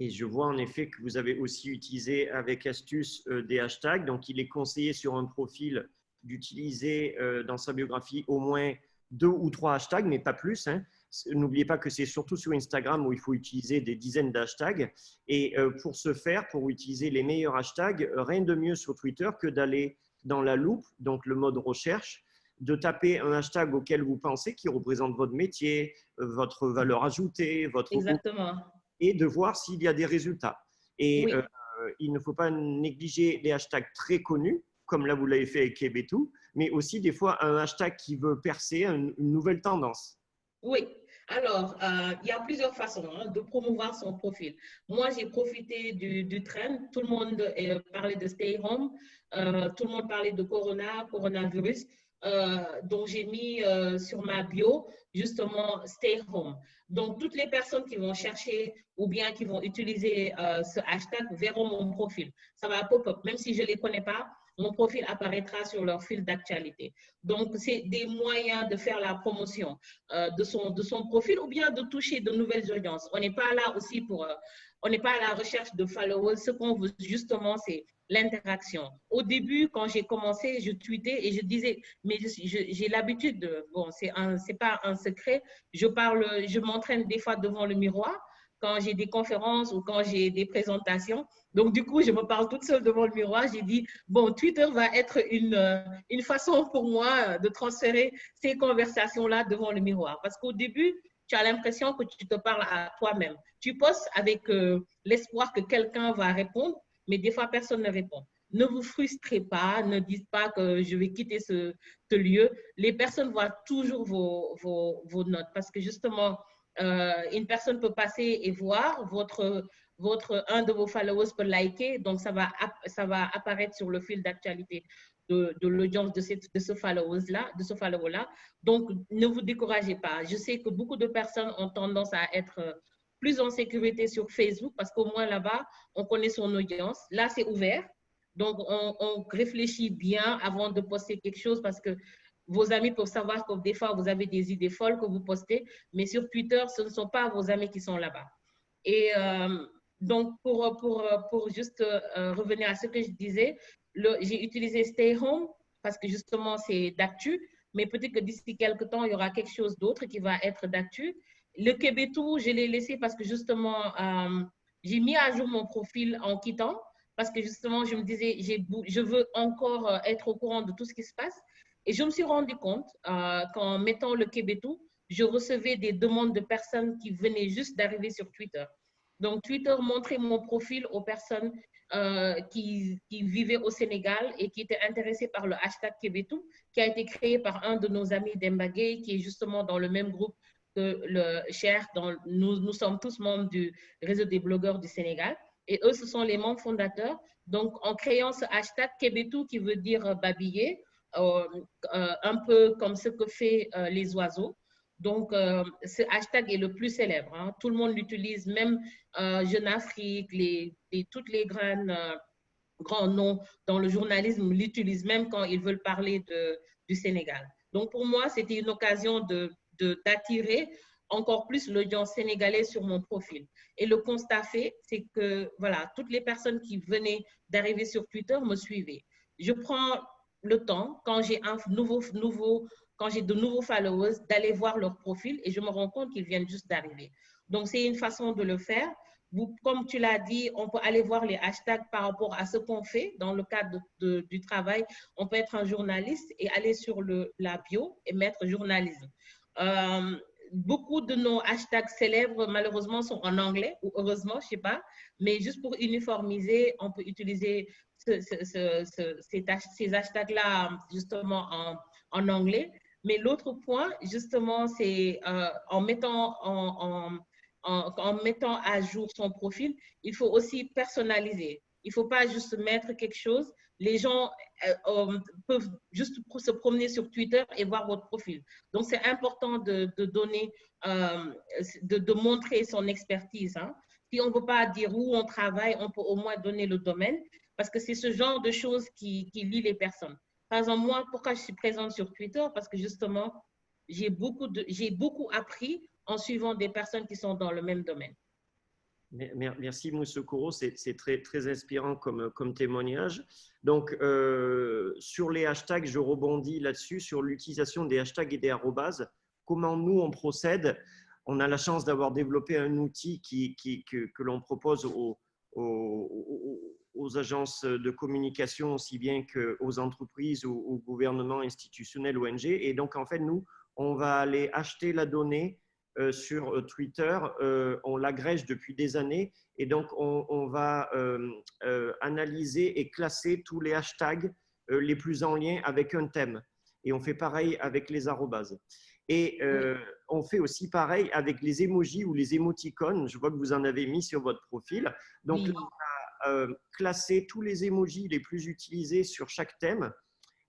Et je vois en effet que vous avez aussi utilisé avec astuce des hashtags. Donc, il est conseillé sur un profil d'utiliser dans sa biographie au moins 2 ou 3 hashtags, mais pas plus. Hein. N'oubliez pas que c'est surtout sur Instagram où il faut utiliser des dizaines d'hashtags. Et pour ce faire, pour utiliser les meilleurs hashtags, rien de mieux sur Twitter que d'aller dans la loupe, donc le mode recherche, de taper un hashtag auquel vous pensez qui représente votre métier, votre valeur ajoutée, votre Exactement. et de voir s'il y a des résultats. Et Oui. il ne faut pas négliger les hashtags très connus, comme là vous l'avez fait avec Kebetu, mais aussi des fois un hashtag qui veut percer une nouvelle tendance. Oui. Alors, il y a plusieurs façons de promouvoir son profil. Moi, j'ai profité du trend. Tout le monde parlait de stay home. Tout le monde parlait de coronavirus. Donc, j'ai mis sur ma bio, justement, stay home. Donc, toutes les personnes qui vont chercher ou bien qui vont utiliser ce hashtag verront mon profil. Ça va pop-up. Même si je ne les connais pas, mon profil apparaîtra sur leur fil d'actualité. Donc, c'est des moyens de faire la promotion de son profil ou bien de toucher de nouvelles audiences. On n'est pas là aussi pour, on n'est pas à la recherche de followers. Ce qu'on veut justement, c'est l'interaction. Au début, quand j'ai commencé, je tweetais et je disais, mais j'ai l'habitude de, bon, c'est pas un secret, je m'entraîne des fois devant le miroir quand j'ai des conférences ou quand j'ai des présentations. Donc, du coup, je me parle toute seule devant le miroir. J'ai dit, bon, Twitter va être une façon pour moi de transférer ces conversations-là devant le miroir. Parce qu'au début, tu as l'impression que tu te parles à toi-même. Tu postes avec l'espoir que quelqu'un va répondre, mais des fois, personne ne répond. Ne vous frustrez pas, ne dites pas que je vais quitter ce lieu. Les personnes voient toujours vos notes parce que justement, une personne peut passer et voir un de vos followers peut liker, donc ça va apparaître sur le fil d'actualité de l'audience de ce follower-là. Donc, ne vous découragez pas. Je sais que beaucoup de personnes ont tendance à être plus en sécurité sur Facebook parce qu'au moins là-bas, on connaît son audience. Là, c'est ouvert. Donc, on réfléchit bien avant de poster quelque chose parce que vos amis peuvent savoir que des fois, vous avez des idées folles que vous postez, mais sur Twitter, ce ne sont pas vos amis qui sont là-bas. Et donc, pour juste revenir à ce que je disais, j'ai utilisé Stay Home parce que justement, c'est d'actu, mais peut-être que d'ici quelques temps, il y aura quelque chose d'autre qui va être d'actu. Le Kebetu, je l'ai laissé parce que justement, j'ai mis à jour mon profil en quittant parce que justement, je me disais, je veux encore être au courant de tout ce qui se passe. Et je me suis rendu compte qu'en mettant le Kebetu, je recevais des demandes de personnes qui venaient juste d'arriver sur Twitter. Donc, Twitter montrait mon profil aux personnes qui vivaient au Sénégal et qui étaient intéressées par le hashtag Kebetu, qui a été créé par un de nos amis d'Embagé, qui est justement dans le même groupe que le Cher. Nous sommes tous membres du réseau des blogueurs du Sénégal. Et eux, ce sont les membres fondateurs. Donc, en créant ce hashtag Kebetu, qui veut dire babiller, un peu comme ce que fait les oiseaux. Donc, ce hashtag est le plus célèbre. Hein. Tout le monde l'utilise, même Jeune Afrique, toutes les grands noms dans le journalisme l'utilisent, même quand ils veulent parler du Sénégal. Donc, pour moi, c'était une occasion d'attirer encore plus l'audience sénégalaise sur mon profil. Et le constat fait, c'est que voilà, toutes les personnes qui venaient d'arriver sur Twitter me suivaient. Je prends le temps, quand j'ai quand j'ai de nouveaux followers, d'aller voir leur profil et je me rends compte qu'ils viennent juste d'arriver. Donc, c'est une façon de le faire. Comme tu l'as dit, on peut aller voir les hashtags par rapport à ce qu'on fait dans le cadre du travail. On peut être un journaliste et aller sur la bio et mettre journalisme. Beaucoup de nos hashtags célèbres, malheureusement, sont en anglais, ou heureusement, je ne sais pas. Mais juste pour uniformiser, on peut utiliser ces hashtags-là justement en anglais. Mais l'autre point, justement, c'est en mettant à jour son profil, il faut aussi personnaliser. Il ne faut pas juste mettre quelque chose. Les gens peuvent juste se promener sur Twitter et voir votre profil. Donc, c'est important de donner, de montrer son expertise. Hein. Si on ne veut pas dire où on travaille, on peut au moins donner le domaine parce que c'est ce genre de choses qui lie les personnes. Par exemple, moi, pourquoi je suis présente sur Twitter? Parce que justement, j'ai beaucoup appris en suivant des personnes qui sont dans le même domaine. Merci Moussokoro, c'est très inspirant comme témoignage. Donc, sur les hashtags, je rebondis là-dessus, sur l'utilisation des hashtags et des arrobases. Comment nous, on procède? On a la chance d'avoir développé un outil que l'on propose aux agences de communication, aussi bien qu'aux entreprises, aux gouvernements institutionnels, ONG. Et donc, en fait, nous, on va aller acheter la donnée sur Twitter, on l'agrège depuis des années et donc on va analyser et classer tous les hashtags les plus en lien avec un thème. Et on fait pareil avec les arrobases. Et on fait aussi pareil avec les emojis ou les émoticônes. Je vois que vous en avez mis sur votre profil. Donc là, on a classé tous les emojis les plus utilisés sur chaque thème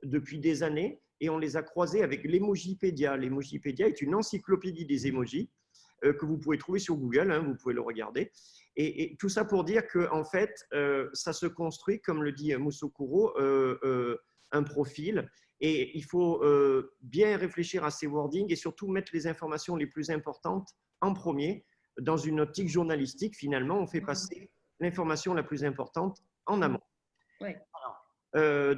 depuis des années. Et on les a croisés avec l'Emojipédia. L'Emojipédia est une encyclopédie des emojis que vous pouvez trouver sur Google, hein, vous pouvez le regarder. Et tout ça pour dire que en fait, ça se construit, comme le dit Moussokoro, un profil. Et il faut bien réfléchir à ces wordings et surtout mettre les informations les plus importantes en premier. Dans une optique journalistique, finalement, on fait passer l'information la plus importante en amont. Ouais.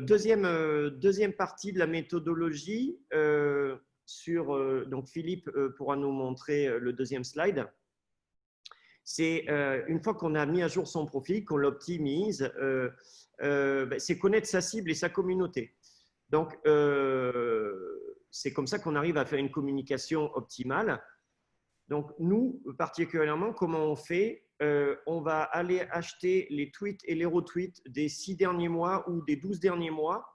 Deuxième partie de la méthodologie, donc Philippe pourra nous montrer le deuxième slide. C'est une fois qu'on a mis à jour son profil, qu'on l'optimise, c'est connaître sa cible et sa communauté. Donc, c'est comme ça qu'on arrive à faire une communication optimale. Donc, nous, particulièrement, comment on fait? On va aller acheter les tweets et les retweets des 6 derniers mois ou des 12 derniers mois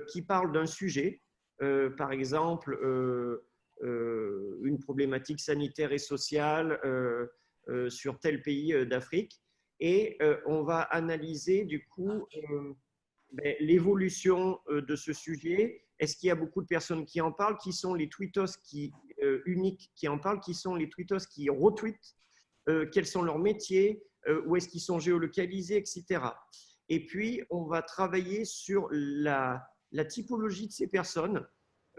qui parlent d'un sujet, par exemple, une problématique sanitaire et sociale sur tel pays d'Afrique. Et on va analyser du coup l'évolution de ce sujet. Est-ce qu'il y a beaucoup de personnes qui en parlent? Qui sont les tweetos uniques qui en parlent? Qui sont les tweetos qui retweetent? Quels sont leurs métiers, où est-ce qu'ils sont géolocalisés, etc. Et puis, on va travailler sur la typologie de ces personnes.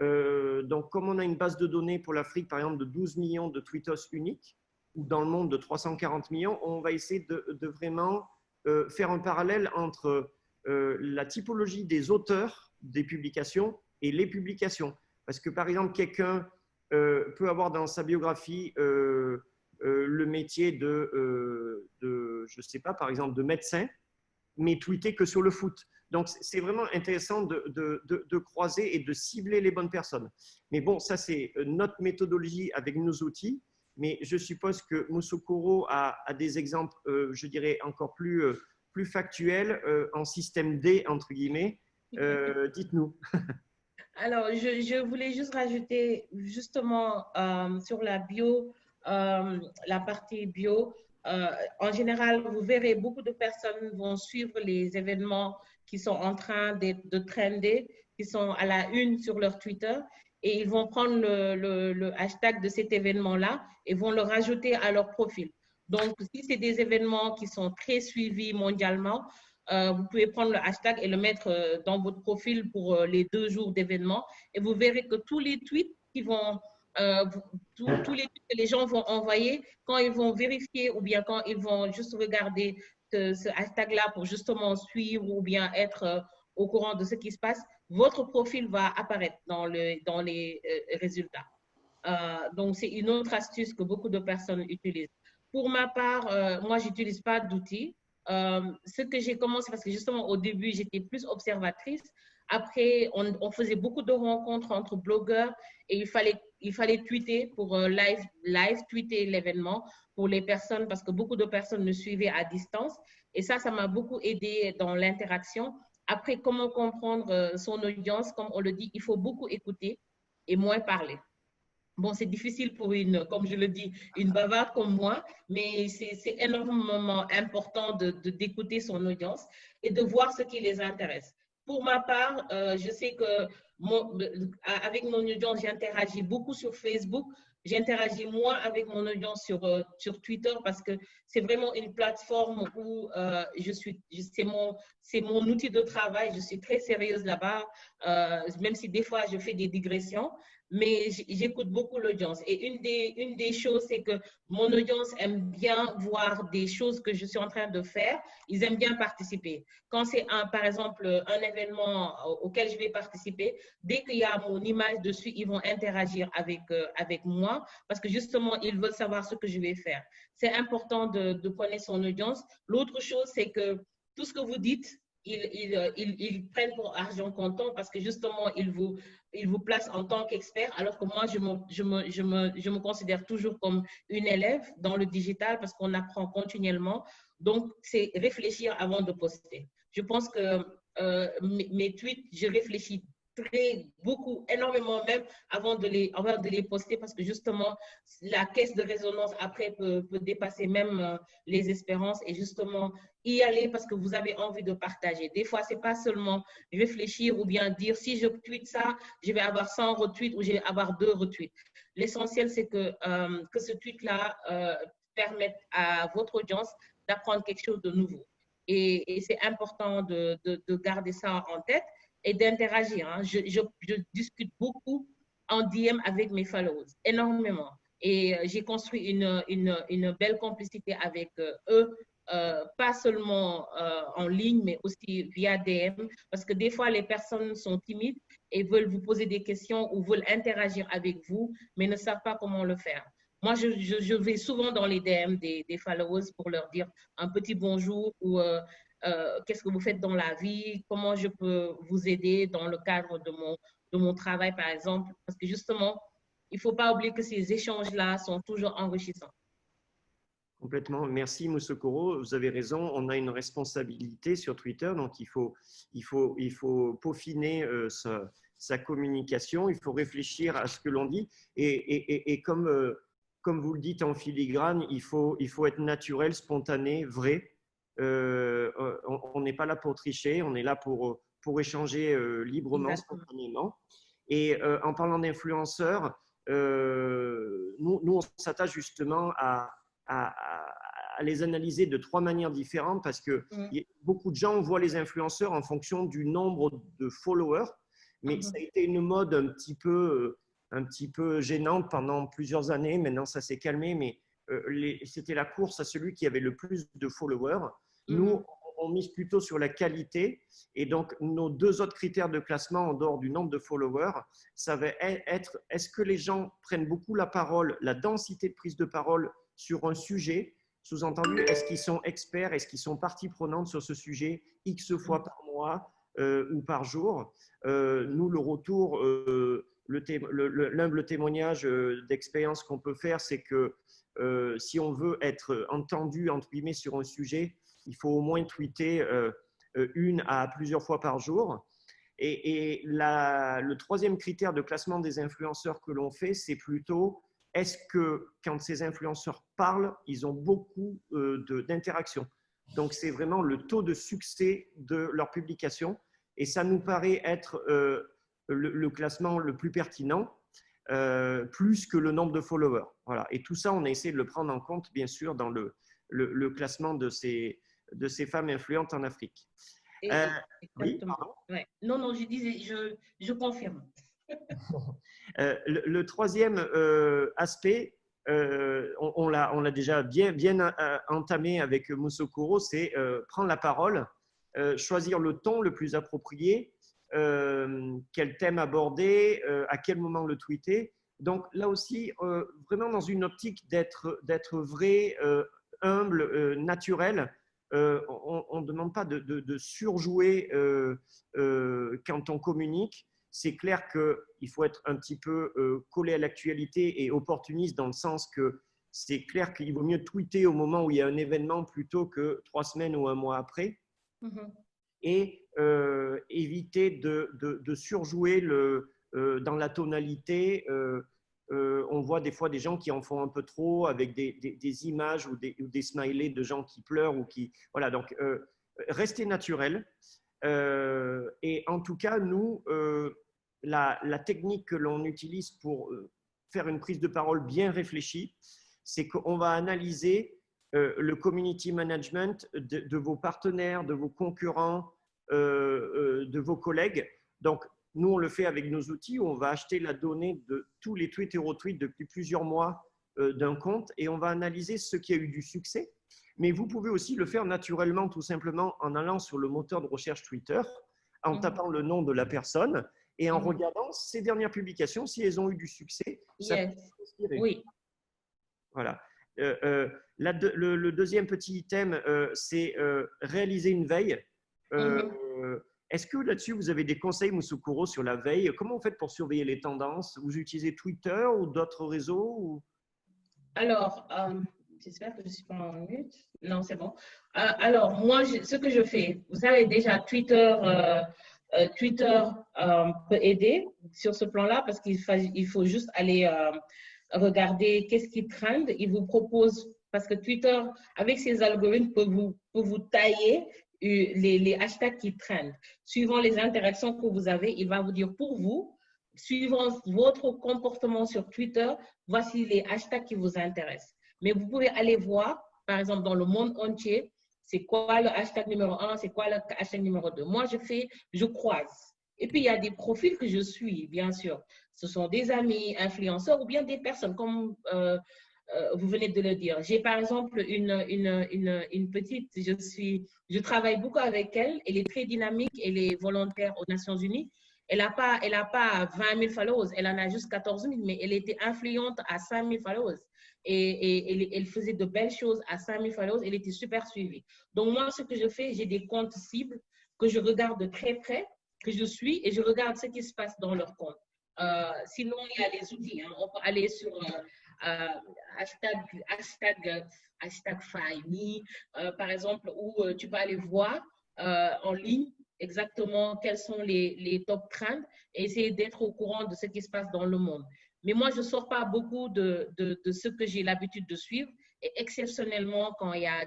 Donc, comme on a une base de données pour l'Afrique, par exemple, de 12 millions de tweetos uniques, ou dans le monde de 340 millions, on va essayer de vraiment faire un parallèle entre la typologie des auteurs des publications et les publications. Parce que, par exemple, quelqu'un peut avoir dans sa biographie le métier de je ne sais pas, par exemple, de médecin, mais tweeter que sur le foot. Donc, c'est vraiment intéressant de croiser et de cibler les bonnes personnes. Mais bon, ça, c'est notre méthodologie avec nos outils. Mais je suppose que Moussokoro a des exemples, je dirais, encore plus factuels en système D, entre guillemets. Dites-nous. Alors, je voulais juste rajouter justement sur la bio, la partie bio. En général, vous verrez beaucoup de personnes vont suivre les événements qui sont en train de trender, qui sont à la une sur leur Twitter, et ils vont prendre le hashtag de cet événement-là et vont le rajouter à leur profil. Donc, si c'est des événements qui sont très suivis mondialement, vous pouvez prendre le hashtag et le mettre dans votre profil pour les 2 jours d'événement et vous verrez que tous les tweets qui vont, tous les tweets que les gens vont envoyer, quand ils vont vérifier ou bien quand ils vont juste regarder ce hashtag-là pour justement suivre ou bien être au courant de ce qui se passe, votre profil va apparaître dans les résultats. Donc, c'est une autre astuce que beaucoup de personnes utilisent. Pour ma part, moi, je n'utilise pas d'outils. Ce que j'ai commencé, parce que justement au début, j'étais plus observatrice. Après, on faisait beaucoup de rencontres entre blogueurs et il fallait tweeter pour live tweeter l'événement pour les personnes, parce que beaucoup de personnes me suivaient à distance. Et ça m'a beaucoup aidé dans l'interaction. Après, comment comprendre son audience? Comme on le dit, il faut beaucoup écouter et moins parler. Bon, c'est difficile pour comme je le dis, une bavarde comme moi, mais c'est énormément important d'écouter son audience et de voir ce qui les intéresse. Pour ma part, je sais que avec mon audience, j'interagis beaucoup sur Facebook. J'interagis moins avec mon audience sur Twitter parce que c'est vraiment une plateforme où c'est mon outil de travail. Je suis très sérieuse là-bas, même si des fois je fais des digressions. mais j'écoute beaucoup l'audience. Et une des choses, c'est que mon audience aime bien voir des choses que je suis en train de faire. Ils aiment bien participer. Quand c'est, par exemple, un événement auquel je vais participer, dès qu'il y a mon image dessus, ils vont interagir avec moi parce que justement, ils veulent savoir ce que je vais faire. C'est important de connaître son audience. L'autre chose, c'est que tout ce que vous dites, ils prennent pour argent comptant parce que justement, ils vous placent en tant qu'expert, alors que moi, je me considère toujours comme une élève dans le digital parce qu'on apprend continuellement. Donc, c'est réfléchir avant de poster. Je pense que mes tweets, je réfléchis beaucoup, énormément même avant de les poster parce que justement, la caisse de résonance après peut dépasser même les espérances et justement y aller parce que vous avez envie de partager. Des fois, c'est pas seulement réfléchir ou bien dire si je tweete ça, je vais avoir 100 retweets ou je vais avoir 2 retweets. L'essentiel, c'est que ce tweet-là permette à votre audience d'apprendre quelque chose de nouveau. Et c'est important de garder ça en tête et d'interagir. Hein. Je discute beaucoup en DM avec mes followers, énormément. Et j'ai construit une belle complicité avec eux, pas seulement en ligne, mais aussi via DM, parce que des fois, les personnes sont timides et veulent vous poser des questions ou veulent interagir avec vous, mais ne savent pas comment le faire. Moi, je vais souvent dans les DM des followers pour leur dire un petit bonjour ou qu'est-ce que vous faites dans la vie, comment je peux vous aider dans le cadre de mon travail, par exemple. Parce que justement, il ne faut pas oublier que ces échanges-là sont toujours enrichissants. Complètement. Merci, Moussokoro. Vous avez raison. On a une responsabilité sur Twitter, donc il faut peaufiner sa communication. Il faut réfléchir à ce que l'on dit. Et comme vous le dites en filigrane, il faut être naturel, spontané, vrai. On n'est pas là pour tricher. On est là pour échanger librement, Exactement. spontanément. Et en parlant d'influenceurs, nous, on s'attache justement à les analyser de 3 manières différentes parce que beaucoup de gens voient les influenceurs en fonction du nombre de followers, mais ça a été une mode un petit peu gênante pendant plusieurs années. Maintenant, ça s'est calmé, mais c'était la course à celui qui avait le plus de followers. Nous, on mise plutôt sur la qualité et donc nos 2 autres critères de classement en dehors du nombre de followers, ça va être est-ce que les gens prennent beaucoup la parole, la densité de prise de parole sur un sujet, sous-entendu, est-ce qu'ils sont experts, est-ce qu'ils sont partie prenante sur ce sujet X fois par mois ou par jour. Nous, le retour, l'humble témoignage d'expérience qu'on peut faire, c'est que si on veut être entendu, entre guillemets, sur un sujet, il faut au moins tweeter 1 à plusieurs fois par jour. Et le 3e critère de classement des influenceurs que l'on fait, c'est plutôt est-ce que quand ces influenceurs parlent, ils ont beaucoup d'interactions. Donc, c'est vraiment le taux de succès de leur publication. Et ça nous paraît être le classement le plus pertinent, plus que le nombre de followers. Voilà. Et tout ça, on a essayé de le prendre en compte, bien sûr, dans le classement de ces femmes influentes en Afrique. Oui, ouais. Non, je disais, je confirme. Le 3e aspect, on l'a déjà bien entamé avec Moussokoro, c'est prendre la parole, choisir le ton le plus approprié, quel thème aborder, à quel moment le tweeter. Donc là aussi, vraiment dans une optique d'être vrai, humble, naturel. On ne demande pas de surjouer quand on communique. C'est clair qu'il faut être un petit peu collé à l'actualité et opportuniste dans le sens que c'est clair qu'il vaut mieux tweeter au moment où il y a un événement plutôt que 3 semaines ou 1 mois après. Et éviter de surjouer dans la tonalité. On voit des fois des gens qui en font un peu trop avec des images ou des smileys de gens qui pleurent ou qui… Voilà, donc restez naturel. Et en tout cas, nous… La technique que l'on utilise pour faire une prise de parole bien réfléchie, c'est qu'on va analyser le community management de vos partenaires, de vos concurrents, de vos collègues. Donc, Nous, on le fait avec nos outils où on va acheter la donnée de tous les tweets et retweets depuis plusieurs mois d'un compte et on va analyser ce qui a eu du succès. Mais vous pouvez aussi le faire naturellement, tout simplement en allant sur le moteur de recherche Twitter, en tapant le nom de la personne et en regardant ses dernières publications, si elles ont eu du succès. Ça peut inspirer. Oui. Voilà. Le deuxième petit item, c'est réaliser une veille. Est-ce que là-dessus, vous avez des conseils, Moussoukoro, sur la veille? Comment vous faites pour surveiller les tendances? Vous utilisez Twitter ou d'autres réseaux ou... Alors, j'espère que je ne suis pas en mute. Non, c'est bon. Alors, moi, ce que je fais, vous savez déjà, Twitter peut aider sur ce plan-là parce qu'il faut juste aller regarder qu'est-ce qui trend. Il vous propose, parce que Twitter, avec ses algorithmes, peut vous tailler les hashtags qui trendent. Suivant les interactions que vous avez, il va vous dire pour vous, suivant votre comportement sur Twitter, voici les hashtags qui vous intéressent. Mais vous pouvez aller voir, par exemple, dans le monde entier, c'est quoi le hashtag numéro 1, c'est quoi le hashtag numéro 2. Moi, je croise. Et puis, il y a des profils que je suis, bien sûr. Ce sont des amis, influenceurs ou bien des personnes, comme vous venez de le dire. J'ai, par exemple, une petite, je travaille beaucoup avec elle. Elle est très dynamique, elle est volontaire aux Nations Unies. Elle n'a pas 20 000 followers, elle en a juste 14 000, mais elle était influente à 5 000 followers. Et elle faisait de belles choses à 5 000 followers, elle était super suivie. Donc moi, ce que je fais, j'ai des comptes cibles que je regarde de très près, que je suis, et je regarde ce qui se passe dans leur compte. Sinon, il y a les outils. Hein. On peut aller sur hashtag #FindMe, par exemple, où tu peux aller voir en ligne exactement quels sont les top trends et essayer d'être au courant de ce qui se passe dans le monde. Mais moi, je ne sors pas beaucoup de ce que j'ai l'habitude de suivre. Et exceptionnellement, quand il y a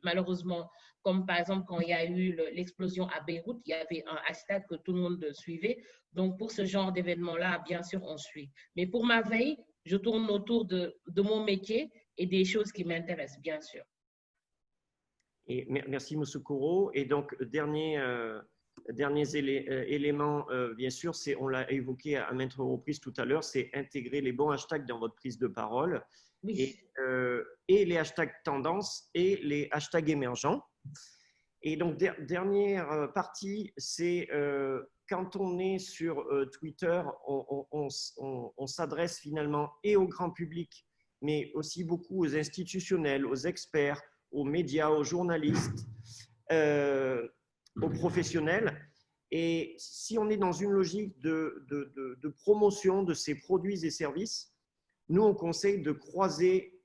malheureusement, comme par exemple quand il y a eu l'explosion à Beyrouth, il y avait un hashtag que tout le monde suivait. Donc, pour ce genre d'événement-là, bien sûr, on suit. Mais pour ma veille, je tourne autour de mon métier et des choses qui m'intéressent, bien sûr. Et merci, Moussoukoro. Et donc, derniers éléments, bien sûr, on l'a évoqué à maintes reprises tout à l'heure, c'est intégrer les bons hashtags dans votre prise de parole. Oui. Et les hashtags tendances et les hashtags émergents. Et donc, dernière partie, c'est quand on est sur Twitter, on s'adresse finalement et au grand public, mais aussi beaucoup aux institutionnels, aux experts, aux médias, aux journalistes, aux professionnels. Et si on est dans une logique de promotion de ces produits et services, nous, on conseille de croiser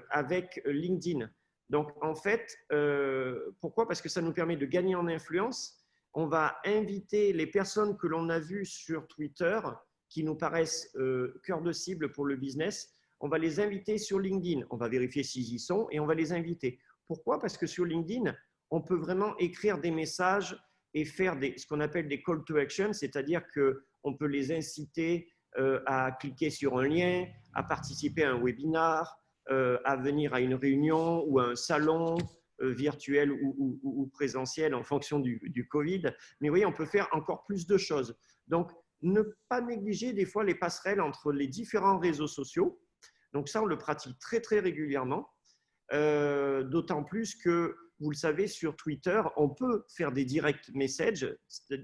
avec LinkedIn. Donc, en fait, pourquoi? Parce que ça nous permet de gagner en influence. On va inviter les personnes que l'on a vues sur Twitter, qui nous paraissent cœur de cible pour le business. On va les inviter sur LinkedIn. On va vérifier s'ils y sont et on va les inviter. Pourquoi? Parce que sur LinkedIn, on peut vraiment écrire des messages et faire ce qu'on appelle des call to action, c'est-à-dire qu'on peut les inciter à cliquer sur un lien, à participer à un webinar, à venir à une réunion ou à un salon virtuel ou présentiel en fonction du Covid. Mais vous voyez, on peut faire encore plus de choses. Donc, ne pas négliger des fois les passerelles entre les différents réseaux sociaux. Donc ça, on le pratique très, très régulièrement. D'autant plus que, vous le savez, sur Twitter, on peut faire des direct messages,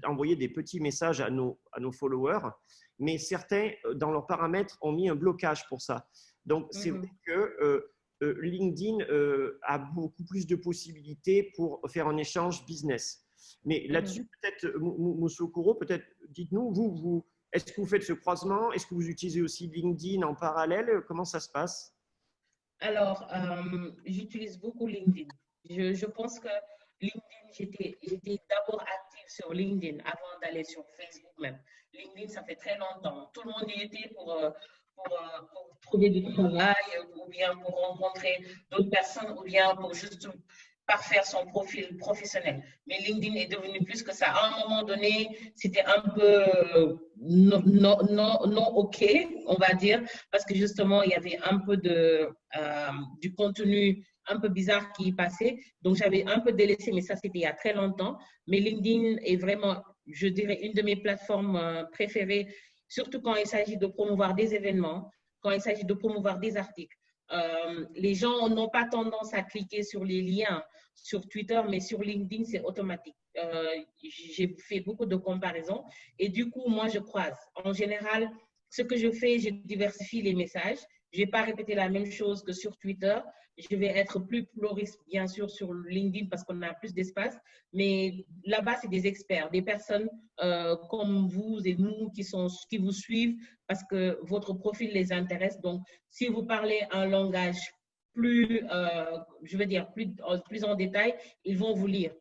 envoyer des petits messages à nos followers, mais certains, dans leurs paramètres, ont mis un blocage pour ça. Donc, c'est vrai que LinkedIn a beaucoup plus de possibilités pour faire un échange business. Mais là-dessus, peut-être, Moussoukoro, peut-être, dites-nous, vous, est-ce que vous faites ce croisement? Est-ce que vous utilisez aussi LinkedIn en parallèle? Comment ça se passe? Alors, j'utilise beaucoup LinkedIn. Je pense que LinkedIn, j'étais d'abord active sur LinkedIn avant d'aller sur Facebook même. LinkedIn, ça fait très longtemps. Tout le monde y était pour trouver du travail ou bien pour rencontrer d'autres personnes ou bien pour juste parfaire son profil professionnel. Mais LinkedIn est devenu plus que ça. À un moment donné, c'était un peu non OK, on va dire, parce que justement, il y avait un peu du contenu un peu bizarre qui y passait. Donc, j'avais un peu délaissé, mais ça, c'était il y a très longtemps. Mais LinkedIn est vraiment je dirais, une de mes plateformes préférées, surtout quand il s'agit de promouvoir des événements, quand il s'agit de promouvoir des articles. Les gens n'ont pas tendance à cliquer sur les liens sur Twitter, mais sur LinkedIn, c'est automatique. J'ai fait beaucoup de comparaisons et du coup, moi, je croise. En général, ce que je fais, je diversifie les messages. Je ne vais pas répéter la même chose que sur Twitter. Je vais être plus pluraliste, bien sûr, sur LinkedIn parce qu'on a plus d'espace. Mais là-bas, c'est des experts, des personnes comme vous et nous qui vous suivent parce que votre profil les intéresse. Donc, si vous parlez un langage plus, je veux dire, plus en détail, ils vont vous lire.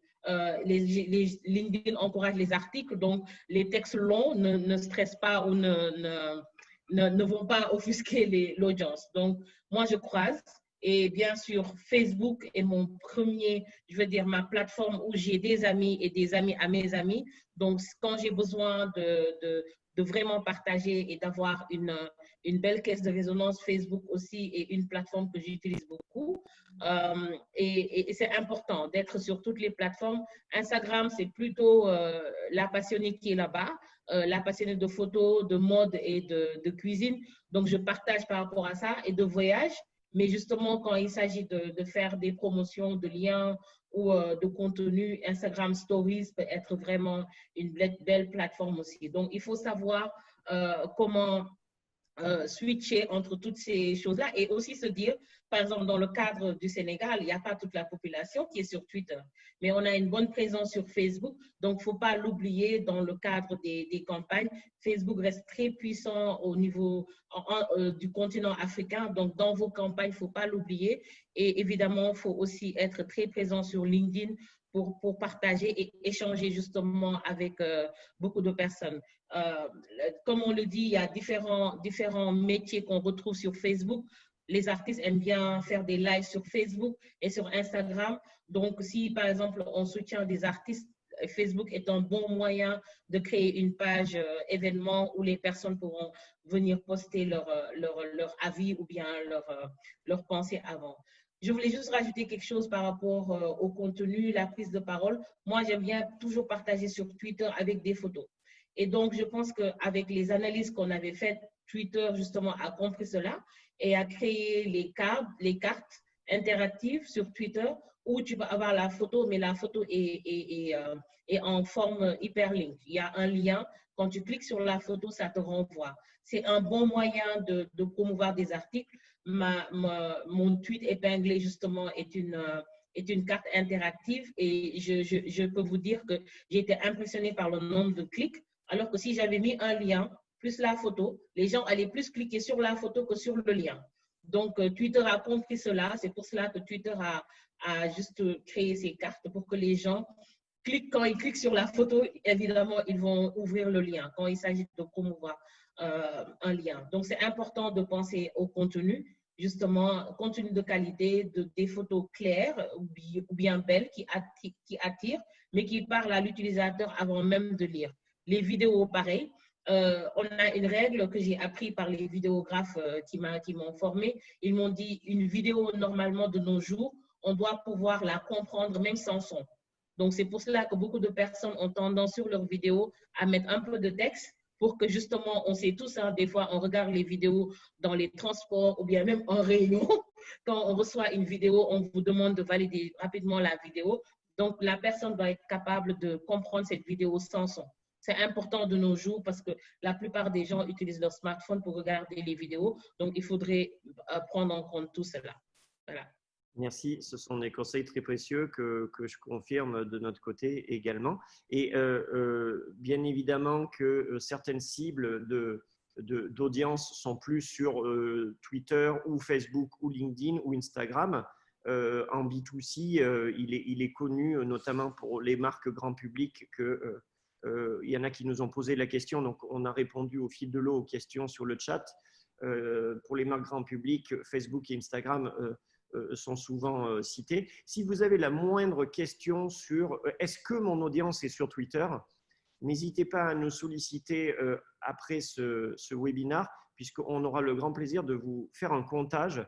Les LinkedIn encouragent les articles, donc les textes longs ne stressent pas ou ne vont pas offusquer l'audience. Donc, moi, je croise. Et bien sûr, Facebook est mon premier, je veux dire, ma plateforme où j'ai des amis et des amis à mes amis. Donc, quand j'ai besoin de vraiment partager et d'avoir une belle caisse de résonance, Facebook aussi est une plateforme que j'utilise beaucoup. Et c'est important d'être sur toutes les plateformes. Instagram, c'est plutôt la passionnée qui est là-bas, la passionnée de photos, de mode et de cuisine. Donc, je partage par rapport à ça et de voyage. Mais justement, quand il s'agit de faire des promotions de liens ou de contenu, Instagram Stories peut être vraiment une belle plateforme aussi. Donc, il faut savoir comment switcher entre toutes ces choses-là et aussi se dire, par exemple, dans le cadre du Sénégal, il n'y a pas toute la population qui est sur Twitter, mais on a une bonne présence sur Facebook, donc il ne faut pas l'oublier dans le cadre des campagnes. Facebook reste très puissant au niveau du continent africain, donc dans vos campagnes, il ne faut pas l'oublier. Et évidemment, il faut aussi être très présent sur LinkedIn pour partager et échanger justement avec beaucoup de personnes. Comme on le dit, il y a différents métiers qu'on retrouve sur Facebook. Les artistes aiment bien faire des lives sur Facebook et sur Instagram. Donc, si par exemple, on soutient des artistes, Facebook est un bon moyen de créer une page événement où les personnes pourront venir poster leur avis ou bien leur pensée avant. Je voulais juste rajouter quelque chose par rapport au contenu, la prise de parole. Moi, j'aime bien toujours partager sur Twitter avec des photos. Et donc, je pense qu'avec les analyses qu'on avait faites, Twitter, justement, a compris cela et a créé les cartes interactives sur Twitter où tu peux avoir la photo, mais la photo est en forme hyperlink. Il y a un lien. Quand tu cliques sur la photo, ça te renvoie. C'est un bon moyen de promouvoir des articles. Mon tweet épinglé, justement, est une carte interactive et je peux vous dire que j'ai été impressionnée par le nombre de clics. Alors que si j'avais mis un lien plus la photo, les gens allaient plus cliquer sur la photo que sur le lien. Donc, Twitter a compris cela. C'est pour cela que Twitter a juste créé ces cartes pour que les gens cliquent. Quand ils cliquent sur la photo, évidemment, ils vont ouvrir le lien quand il s'agit de promouvoir un lien. Donc, c'est important de penser au contenu, justement, contenu de qualité, des photos claires ou bien belles qui attirent, mais qui parlent à l'utilisateur avant même de lire. Les vidéos, pareil. On a une règle que j'ai appris par les vidéographes qui m'ont formé. Ils m'ont dit une vidéo, normalement, de nos jours, on doit pouvoir la comprendre même sans son. Donc, c'est pour cela que beaucoup de personnes ont tendance sur leurs vidéos à mettre un peu de texte pour que justement, on sait tous, hein, des fois, on regarde les vidéos dans les transports ou bien même en réunion. Quand on reçoit une vidéo, on vous demande de valider rapidement la vidéo. Donc, la personne doit être capable de comprendre cette vidéo sans son. C'est important de nos jours parce que la plupart des gens utilisent leur smartphone pour regarder les vidéos. Donc, il faudrait prendre en compte tout cela. Voilà. Merci, ce sont des conseils très précieux que je confirme de notre côté également. Et bien évidemment que certaines cibles d'audience sont plus sur Twitter ou Facebook ou LinkedIn ou Instagram. En B2C, il est connu notamment pour les marques grand public que il y en a qui nous ont posé la question, donc on a répondu au fil de l'eau aux questions sur le chat. Pour les marques grand public, Facebook et Instagram sont souvent cités. Si vous avez la moindre question sur est-ce que mon audience est sur Twitter, n'hésitez pas à nous solliciter après ce webinaire, puisqu'on aura le grand plaisir de vous faire un comptage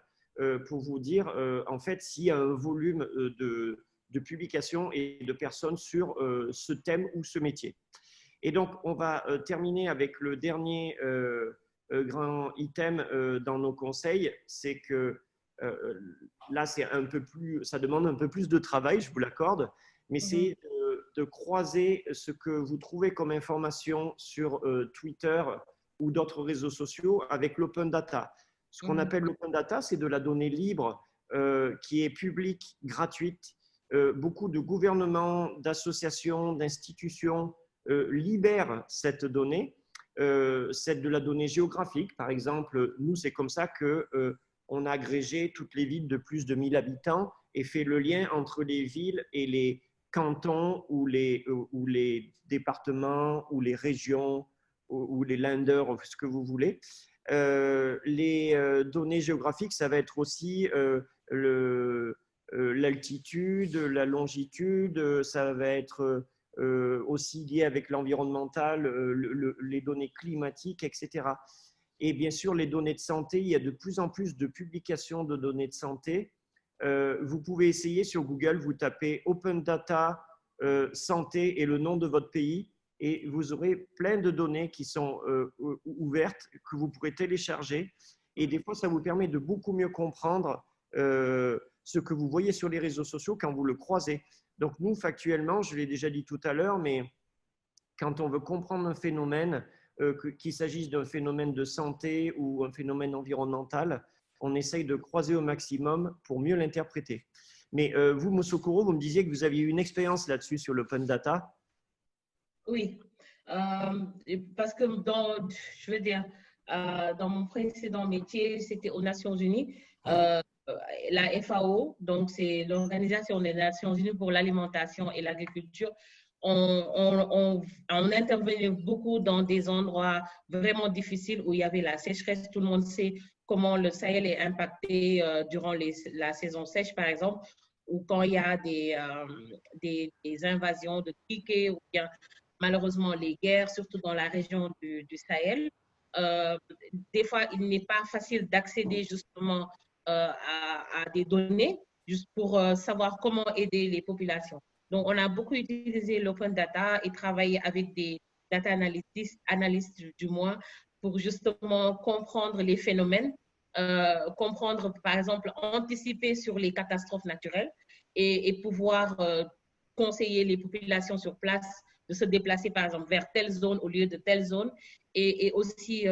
pour vous dire en fait s'il y a un volume de publications et de personnes sur ce thème ou ce métier. Et donc, on va terminer avec le dernier grand item dans nos conseils, c'est que là, ça demande un peu plus de travail, je vous l'accorde, mais c'est de croiser ce que vous trouvez comme information sur Twitter ou d'autres réseaux sociaux avec l'open data. Ce qu'on appelle l'open data, c'est de la donnée libre qui est publique, gratuite. Beaucoup de gouvernements, d'associations, d'institutions libèrent cette donnée. C'est de la donnée géographique. Par exemple, nous, c'est comme ça qu'on a agrégé toutes les villes de plus de 1000 habitants et fait le lien entre les villes et les cantons ou les départements ou les régions ou les lenders, ce que vous voulez. Les données géographiques, ça va être aussi l'altitude, la longitude, ça va être aussi lié avec l'environnemental, les données climatiques, etc. Et bien sûr, les données de santé, il y a de plus en plus de publications de données de santé. Vous pouvez essayer sur Google, vous tapez Open Data santé et le nom de votre pays et vous aurez plein de données qui sont ouvertes, que vous pourrez télécharger. Et des fois, ça vous permet de beaucoup mieux comprendre ce que vous voyez sur les réseaux sociaux quand vous le croisez. Donc nous, factuellement, je l'ai déjà dit tout à l'heure, mais quand on veut comprendre un phénomène, qu'il s'agisse d'un phénomène de santé ou un phénomène environnemental, on essaye de croiser au maximum pour mieux l'interpréter. Mais vous, Musokuro, vous me disiez que vous aviez eu une expérience là-dessus sur l'open data. Oui, parce que je veux dire, dans mon précédent métier, c'était aux Nations Unies. La FAO, donc c'est l'Organisation des Nations Unies pour l'alimentation et l'agriculture, on intervenait beaucoup dans des endroits vraiment difficiles où il y avait la sécheresse. Tout le monde sait comment le Sahel est impacté durant la saison sèche, par exemple, ou quand il y a des invasions de criquets, ou bien malheureusement les guerres, surtout dans la région du Sahel. Des fois, il n'est pas facile d'accéder justement à des données juste pour savoir comment aider les populations. Donc, on a beaucoup utilisé l'open data et travaillé avec des data analystes du moins, pour justement comprendre les phénomènes, comprendre, par exemple, anticiper sur les catastrophes naturelles et pouvoir conseiller les populations sur place de se déplacer, par exemple, vers telle zone au lieu de telle zone, et aussi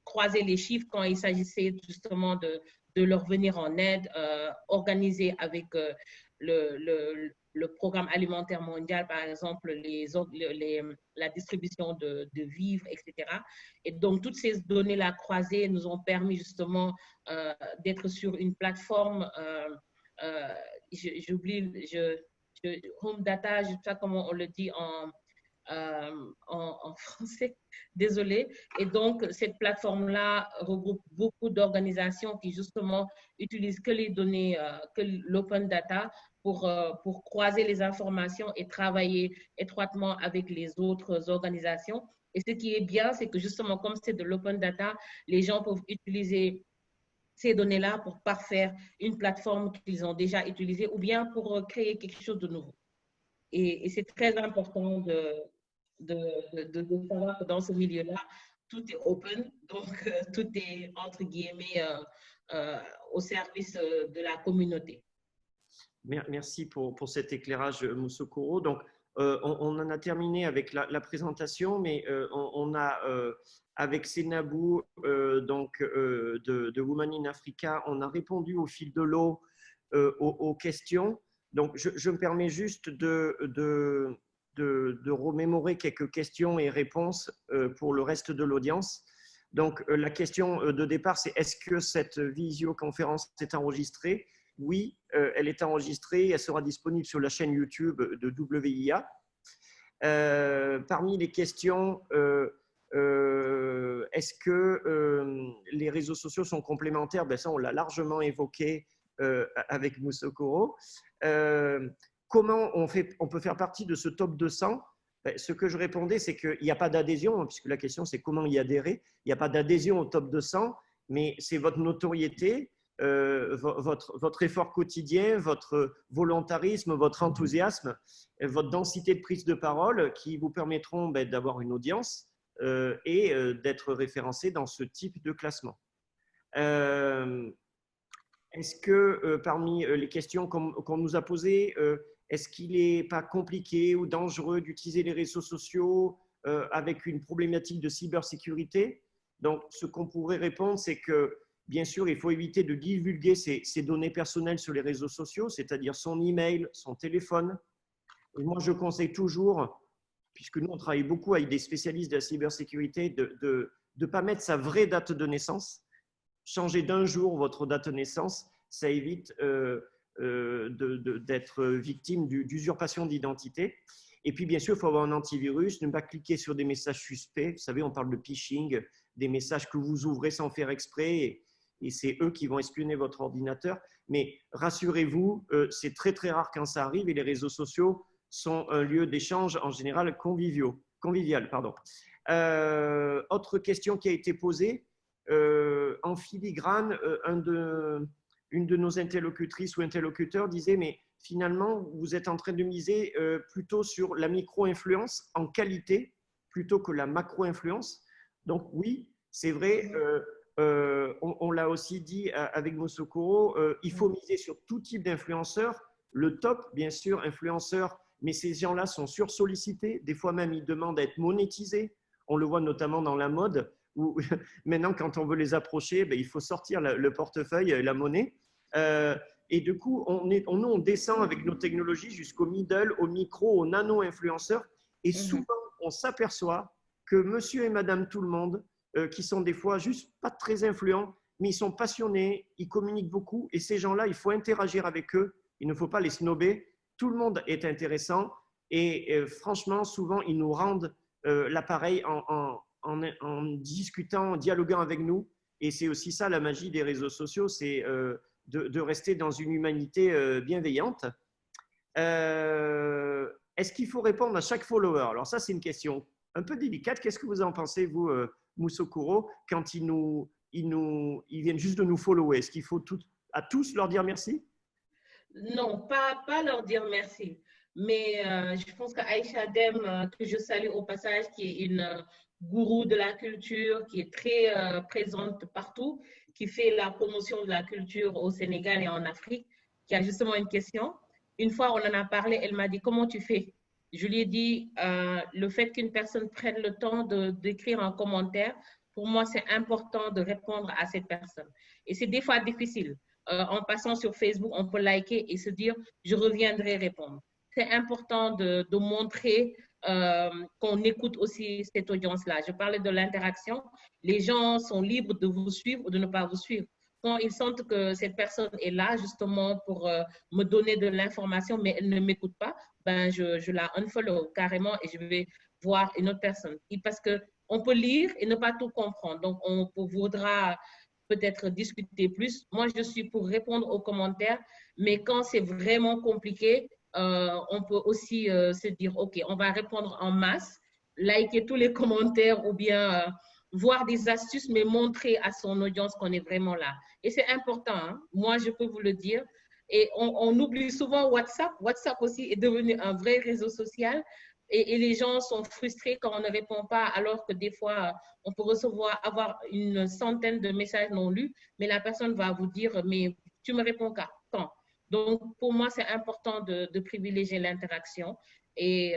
croiser les chiffres quand il s'agissait justement de leur venir en aide, organiser avec le programme alimentaire mondial, par exemple, la distribution de vivres, etc. Et donc, toutes ces données-là croisées nous ont permis justement d'être sur une plateforme, Home Data, je ne sais pas comment on le dit en français, désolé. Et donc, cette plateforme-là regroupe beaucoup d'organisations qui justement utilisent que les données, que l'open data pour croiser les informations et travailler étroitement avec les autres organisations. Et ce qui est bien, c'est que justement, comme c'est de l'open data, les gens peuvent utiliser ces données-là pour parfaire une plateforme qu'ils ont déjà utilisée ou bien pour créer quelque chose de nouveau. Et c'est très important de savoir que dans ce milieu-là, tout est open, donc tout est entre guillemets au service de la communauté. Merci pour cet éclairage, Musokuro. Donc, on en a terminé avec la présentation, mais on a, avec Senabou de Women in Africa, on a répondu au fil de l'eau aux questions. Donc, je me permets juste de remémorer quelques questions et réponses pour le reste de l'audience. Donc, la question de départ, c'est est-ce que cette visioconférence est enregistrée? Oui, elle est enregistrée, elle sera disponible sur la chaîne YouTube de WIA. Parmi les questions, est-ce que les réseaux sociaux sont complémentaires? Ben ça, on l'a largement évoqué avec Musokuro. Comment on peut faire partie de ce top 200? Ben, ce que je répondais, c'est qu'il n'y a pas d'adhésion, puisque la question, c'est comment y adhérer. Il n'y a pas d'adhésion au top 200, mais c'est votre notoriété. votre effort quotidien, votre volontarisme, votre enthousiasme, votre densité de prise de parole qui vous permettront d'avoir une audience et d'être référencé dans ce type de classement. Est-ce que parmi les questions qu'on nous a posées, est-ce qu'il n'est pas compliqué ou dangereux d'utiliser les réseaux sociaux avec une problématique de cybersécurité? Donc, ce qu'on pourrait répondre, c'est que bien sûr, il faut éviter de divulguer ses données personnelles sur les réseaux sociaux, c'est-à-dire son email, son téléphone. Et moi, je conseille toujours, puisque nous, on travaille beaucoup avec des spécialistes de la cybersécurité, de ne pas mettre sa vraie date de naissance. Changer d'un jour votre date de naissance, ça évite d'être victime d'usurpation d'identité. Et puis, bien sûr, il faut avoir un antivirus, ne pas cliquer sur des messages suspects. Vous savez, on parle de phishing, des messages que vous ouvrez sans faire exprès et c'est eux qui vont espionner votre ordinateur. Mais rassurez-vous, c'est très, très rare quand ça arrive et les réseaux sociaux sont un lieu d'échange en général convivial. Autre question qui a été posée, en filigrane, une de nos interlocutrices ou interlocuteurs disait « mais finalement, vous êtes en train de miser plutôt sur la micro-influence en qualité plutôt que la macro-influence ». Donc oui, c'est vrai, on l'a aussi dit avec Moussokoro, il faut miser sur tout type d'influenceurs. Le top, bien sûr, influenceurs, mais ces gens-là sont sursollicités. Des fois même, ils demandent à être monétisés. On le voit notamment dans la mode, où maintenant, quand on veut les approcher, il faut sortir le portefeuille et la monnaie. Et du coup, on descend avec nos technologies jusqu'au middle, au micro, au nano-influenceurs. Et souvent, on s'aperçoit que monsieur et madame tout le monde, qui sont des fois juste pas très influents, mais ils sont passionnés, ils communiquent beaucoup. Et ces gens-là, il faut interagir avec eux. Il ne faut pas les snober. Tout le monde est intéressant. Et franchement, souvent, ils nous rendent l'appareil en discutant, en dialoguant avec nous. Et c'est aussi ça la magie des réseaux sociaux, c'est de rester dans une humanité bienveillante. Est-ce qu'il faut répondre à chaque follower? Alors ça, c'est une question un peu délicate. Qu'est-ce que vous en pensez, vous, Moussokoro, quand ils viennent juste de nous follower? Est-ce qu'il faut à tous leur dire merci? Non, pas leur dire merci. Mais je pense qu'Aïcha Dem, que je salue au passage, qui est une gourou de la culture, qui est très présente partout, qui fait la promotion de la culture au Sénégal et en Afrique, qui a justement une question. Une fois, on en a parlé, elle m'a dit, comment tu fais? Je lui ai dit, le fait qu'une personne prenne le temps d'écrire un commentaire, pour moi, c'est important de répondre à cette personne. Et c'est des fois difficile. En passant sur Facebook, on peut liker et se dire, je reviendrai répondre. C'est important de montrer qu'on écoute aussi cette audience-là. Je parlais de l'interaction. Les gens sont libres de vous suivre ou de ne pas vous suivre. Quand ils sentent que cette personne est là justement pour me donner de l'information, mais elle ne m'écoute pas, ben je la unfollow carrément et je vais voir une autre personne. Et parce qu'on peut lire et ne pas tout comprendre. Donc, on voudra peut-être discuter plus. Moi, je suis pour répondre aux commentaires, mais quand c'est vraiment compliqué, on peut aussi se dire, OK, on va répondre en masse, liker tous les commentaires ou bien voir des astuces, mais montrer à son audience qu'on est vraiment là. Et c'est important, hein? Moi, je peux vous le dire. Et on oublie souvent WhatsApp. WhatsApp aussi est devenu un vrai réseau social. Et les gens sont frustrés quand on ne répond pas, alors que des fois, on peut avoir une centaine de messages non lus, mais la personne va vous dire, mais tu me réponds quand? Donc, pour moi, c'est important de privilégier l'interaction. Et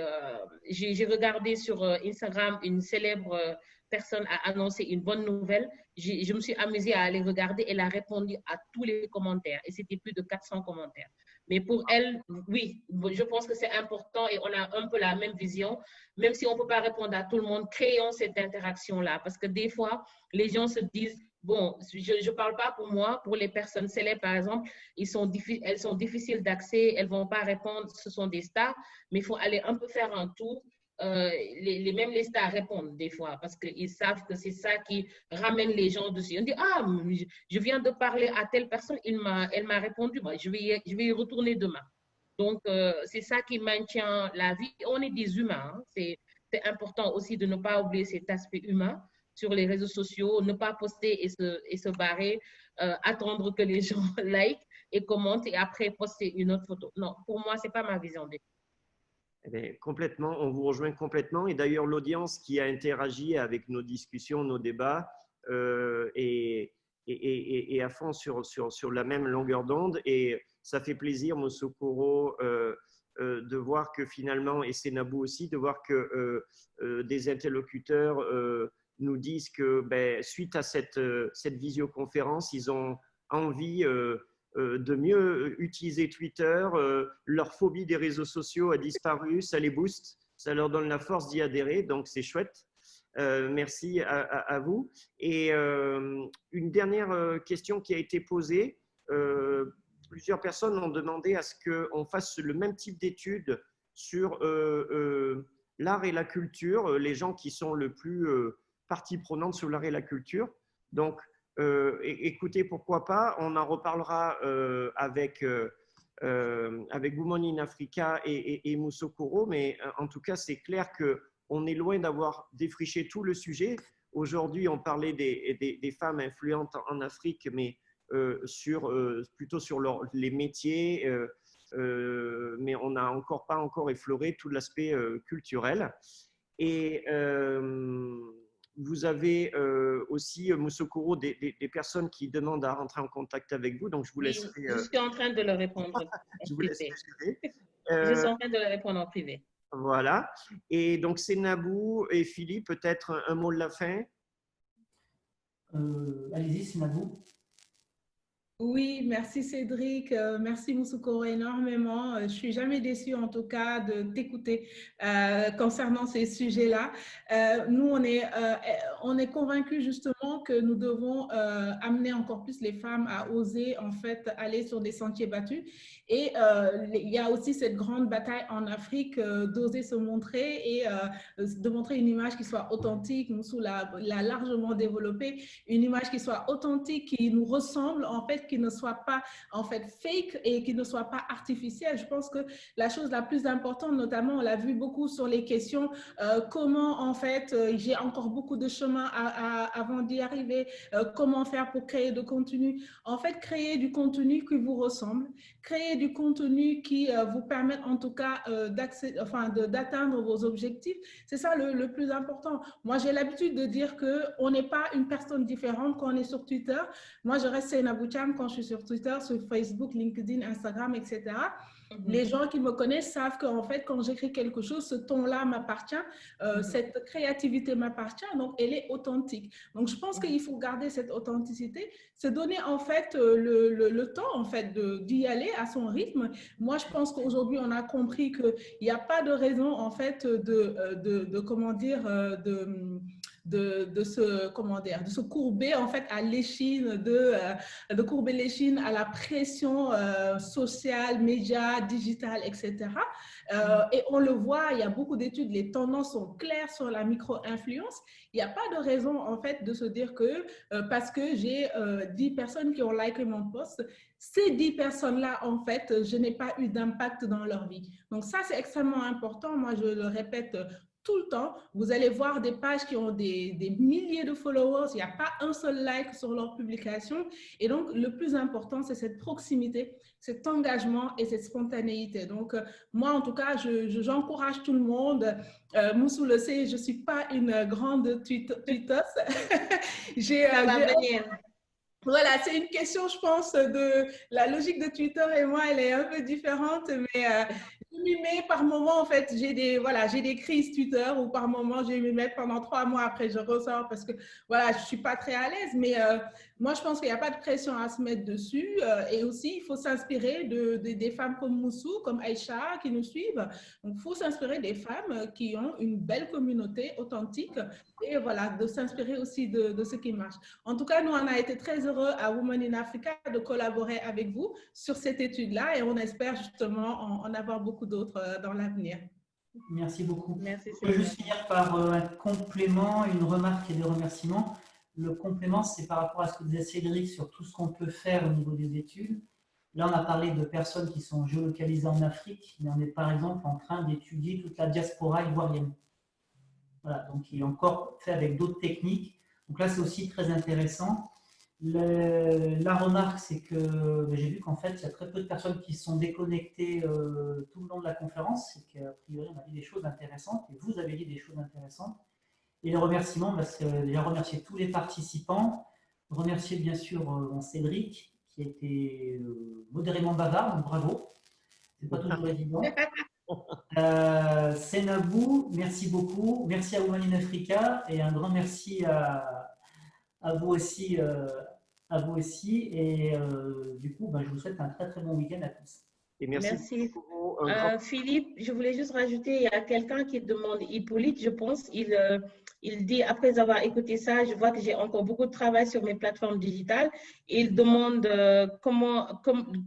j'ai regardé sur Instagram, une célèbre personne a annoncé une bonne nouvelle. Je me suis amusée à aller regarder. Elle a répondu à tous les commentaires et c'était plus de 400 commentaires. Mais pour elle, oui, je pense que c'est important et on a un peu la même vision. Même si on ne peut pas répondre à tout le monde, créons cette interaction-là. Parce que des fois, les gens se disent, bon, je ne parle pas pour moi, pour les personnes célèbres, par exemple, elles sont difficiles d'accès, elles ne vont pas répondre, ce sont des stars, mais il faut aller un peu faire un tour. Même les stars répondent des fois parce qu'ils savent que c'est ça qui ramène les gens dessus. On dit, ah, je viens de parler à telle personne, elle m'a répondu, bah, je vais y retourner demain. Donc, c'est ça qui maintient la vie. On est des humains, hein. C'est important aussi de ne pas oublier cet aspect humain. sur les réseaux sociaux, ne pas poster et se barrer, attendre que les gens like et commentent et après poster une autre photo. Non, pour moi, c'est pas ma vision des. Eh bien, complètement, on vous rejoint complètement. Et d'ailleurs, l'audience qui a interagi avec nos discussions, nos débats, est à fond sur la même longueur d'onde. Et ça fait plaisir, Moussokoro, de voir que finalement, et c'est Nabou aussi, de voir que des interlocuteurs nous disent que suite à cette visioconférence, ils ont envie de mieux utiliser Twitter. Leur phobie des réseaux sociaux a disparu, ça les booste, ça leur donne la force d'y adhérer, donc c'est chouette. Merci à vous. Et une dernière question qui a été posée. Plusieurs personnes ont demandé à ce qu'on fasse le même type d'études sur l'art et la culture, les gens qui sont le plus partie prenante sur l'art et la culture. Donc, écoutez, pourquoi pas, on en reparlera avec Women in Africa et Moussokoro, mais en tout cas, c'est clair qu'on est loin d'avoir défriché tout le sujet. Aujourd'hui, on parlait des femmes influentes en Afrique, mais plutôt sur les métiers, mais on n'a pas encore effleuré tout l'aspect culturel. Et vous avez aussi, Moussokoro, des personnes qui demandent à rentrer en contact avec vous, donc je vous laisserai… Je suis en train de leur répondre je vous laisserai gérer. Je suis en train de leur répondre en privé. Voilà. Et donc, c'est Nabou et Philippe, peut-être un mot de la fin. Allez-y, c'est Nabou. Oui, merci Cédric, merci Moussokoro énormément. Je suis jamais déçue en tout cas de t'écouter concernant ces sujets-là. Nous, on est convaincus justement que nous devons amener encore plus les femmes à oser en fait aller sur des sentiers battus. Et il y a aussi cette grande bataille en Afrique d'oser se montrer et de montrer une image qui soit authentique. Moussou l'a largement développée, une image qui soit authentique, qui nous ressemble en fait, qui ne soit pas en fait fake et qui ne soit pas artificielle. Je pense que la chose la plus importante, notamment, on l'a vu beaucoup sur les questions, comment en fait, j'ai encore beaucoup de chemin avant d'y arriver, comment faire pour créer de contenu. En fait, créer du contenu qui vous ressemble, créer du contenu qui vous permette en tout cas d'atteindre vos objectifs. C'est ça le plus important. Moi, j'ai l'habitude de dire qu'on n'est pas une personne différente quand on est sur Twitter. Moi, je reste Seynabou Thiam quand je suis sur Twitter, sur Facebook, LinkedIn, Instagram, etc. Les gens qui me connaissent savent qu'en fait, quand j'écris quelque chose, ce ton-là m'appartient, cette créativité m'appartient, donc elle est authentique. Donc, je pense qu'il faut garder cette authenticité, se donner en fait le temps en fait d'y aller à son rythme. Moi, je pense qu'aujourd'hui, on a compris qu'il n'y a pas de raison en fait de se courber en fait à l'échine, de courber l'échine à la pression sociale, médias, digitale, etc. Et on le voit, il y a beaucoup d'études, les tendances sont claires sur la micro-influence. Il n'y a pas de raison en fait de se dire que parce que j'ai 10 personnes qui ont liké mon post, ces 10 personnes-là, en fait, je n'ai pas eu d'impact dans leur vie. Donc ça, c'est extrêmement important. Moi, je le répète tout le temps. Vous allez voir des pages qui ont des milliers de followers, il n'y a pas un seul like sur leur publication. Et donc, le plus important, c'est cette proximité, cet engagement et cette spontanéité. Donc, moi, en tout cas, j'encourage tout le monde. Moussou le sait, je ne suis pas une grande tweeteuse. Ça va venir. Voilà, c'est une question, je pense, de la logique de Twitter et moi, elle est un peu différente, mais je m'y mets par moment, en fait, j'ai des crises Twitter où par moment, je m'y mets pendant 3 mois, après je ressors parce que, voilà, je ne suis pas très à l'aise, mais moi, je pense qu'il n'y a pas de pression à se mettre dessus et aussi, il faut s'inspirer des femmes comme Moussou, comme Aïcha, qui nous suivent. Donc, il faut s'inspirer des femmes qui ont une belle communauté authentique et voilà, de s'inspirer aussi de ce qui marche. En tout cas, nous, on a été très heureux à Women in Africa de collaborer avec vous sur cette étude-là et on espère justement en avoir beaucoup d'autres dans l'avenir. Merci beaucoup. Merci. Je peux juste finir par un complément, une remarque et des remerciements. Le complément, c'est par rapport à ce que disait Cédric sur tout ce qu'on peut faire au niveau des études. Là, on a parlé de personnes qui sont géolocalisées en Afrique, mais on est par exemple en train d'étudier toute la diaspora ivoirienne. Voilà, donc il est encore fait avec d'autres techniques. Donc là, c'est aussi très intéressant. La remarque, c'est que j'ai vu qu'en fait, il y a très peu de personnes qui sont déconnectées tout le long de la conférence. C'est qu'a priori, on a dit des choses intéressantes et vous avez dit des choses intéressantes. Et le remerciement, c'est déjà remercier tous les participants, remercier bien sûr Cédric, qui a été modérément bavard, donc bravo. C'est pas toujours évident. Senabou, merci beaucoup. Merci à Women in Africa et un grand merci à vous aussi. Et du coup, je vous souhaite un très très bon week-end à tous. Et merci. Merci. Philippe, je voulais juste rajouter, il y a quelqu'un qui demande, Hippolyte, je pense, il dit, après avoir écouté ça, je vois que j'ai encore beaucoup de travail sur mes plateformes digitales. Il demande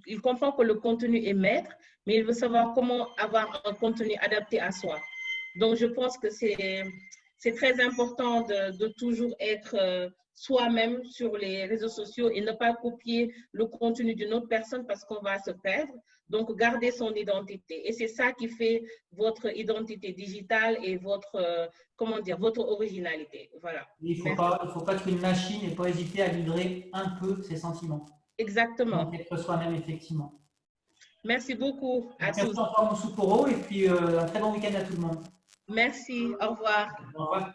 il comprend que le contenu est maître, mais il veut savoir comment avoir un contenu adapté à soi. Donc, je pense que c'est très important de toujours être soi-même sur les réseaux sociaux et ne pas copier le contenu d'une autre personne parce qu'on va se perdre. Donc, garder son identité. Et c'est ça qui fait votre identité digitale et votre, votre originalité. Voilà. Il ne faut pas qu'une machine n'ait pas hésité à livrer un peu ses sentiments. Exactement. Donc, être soi-même, effectivement. Merci beaucoup à tous. Merci encore, Moussoukoro, et puis un très bon week-end à tout le monde. Merci. Au revoir. Au revoir.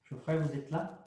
Geoffrey, vous êtes là?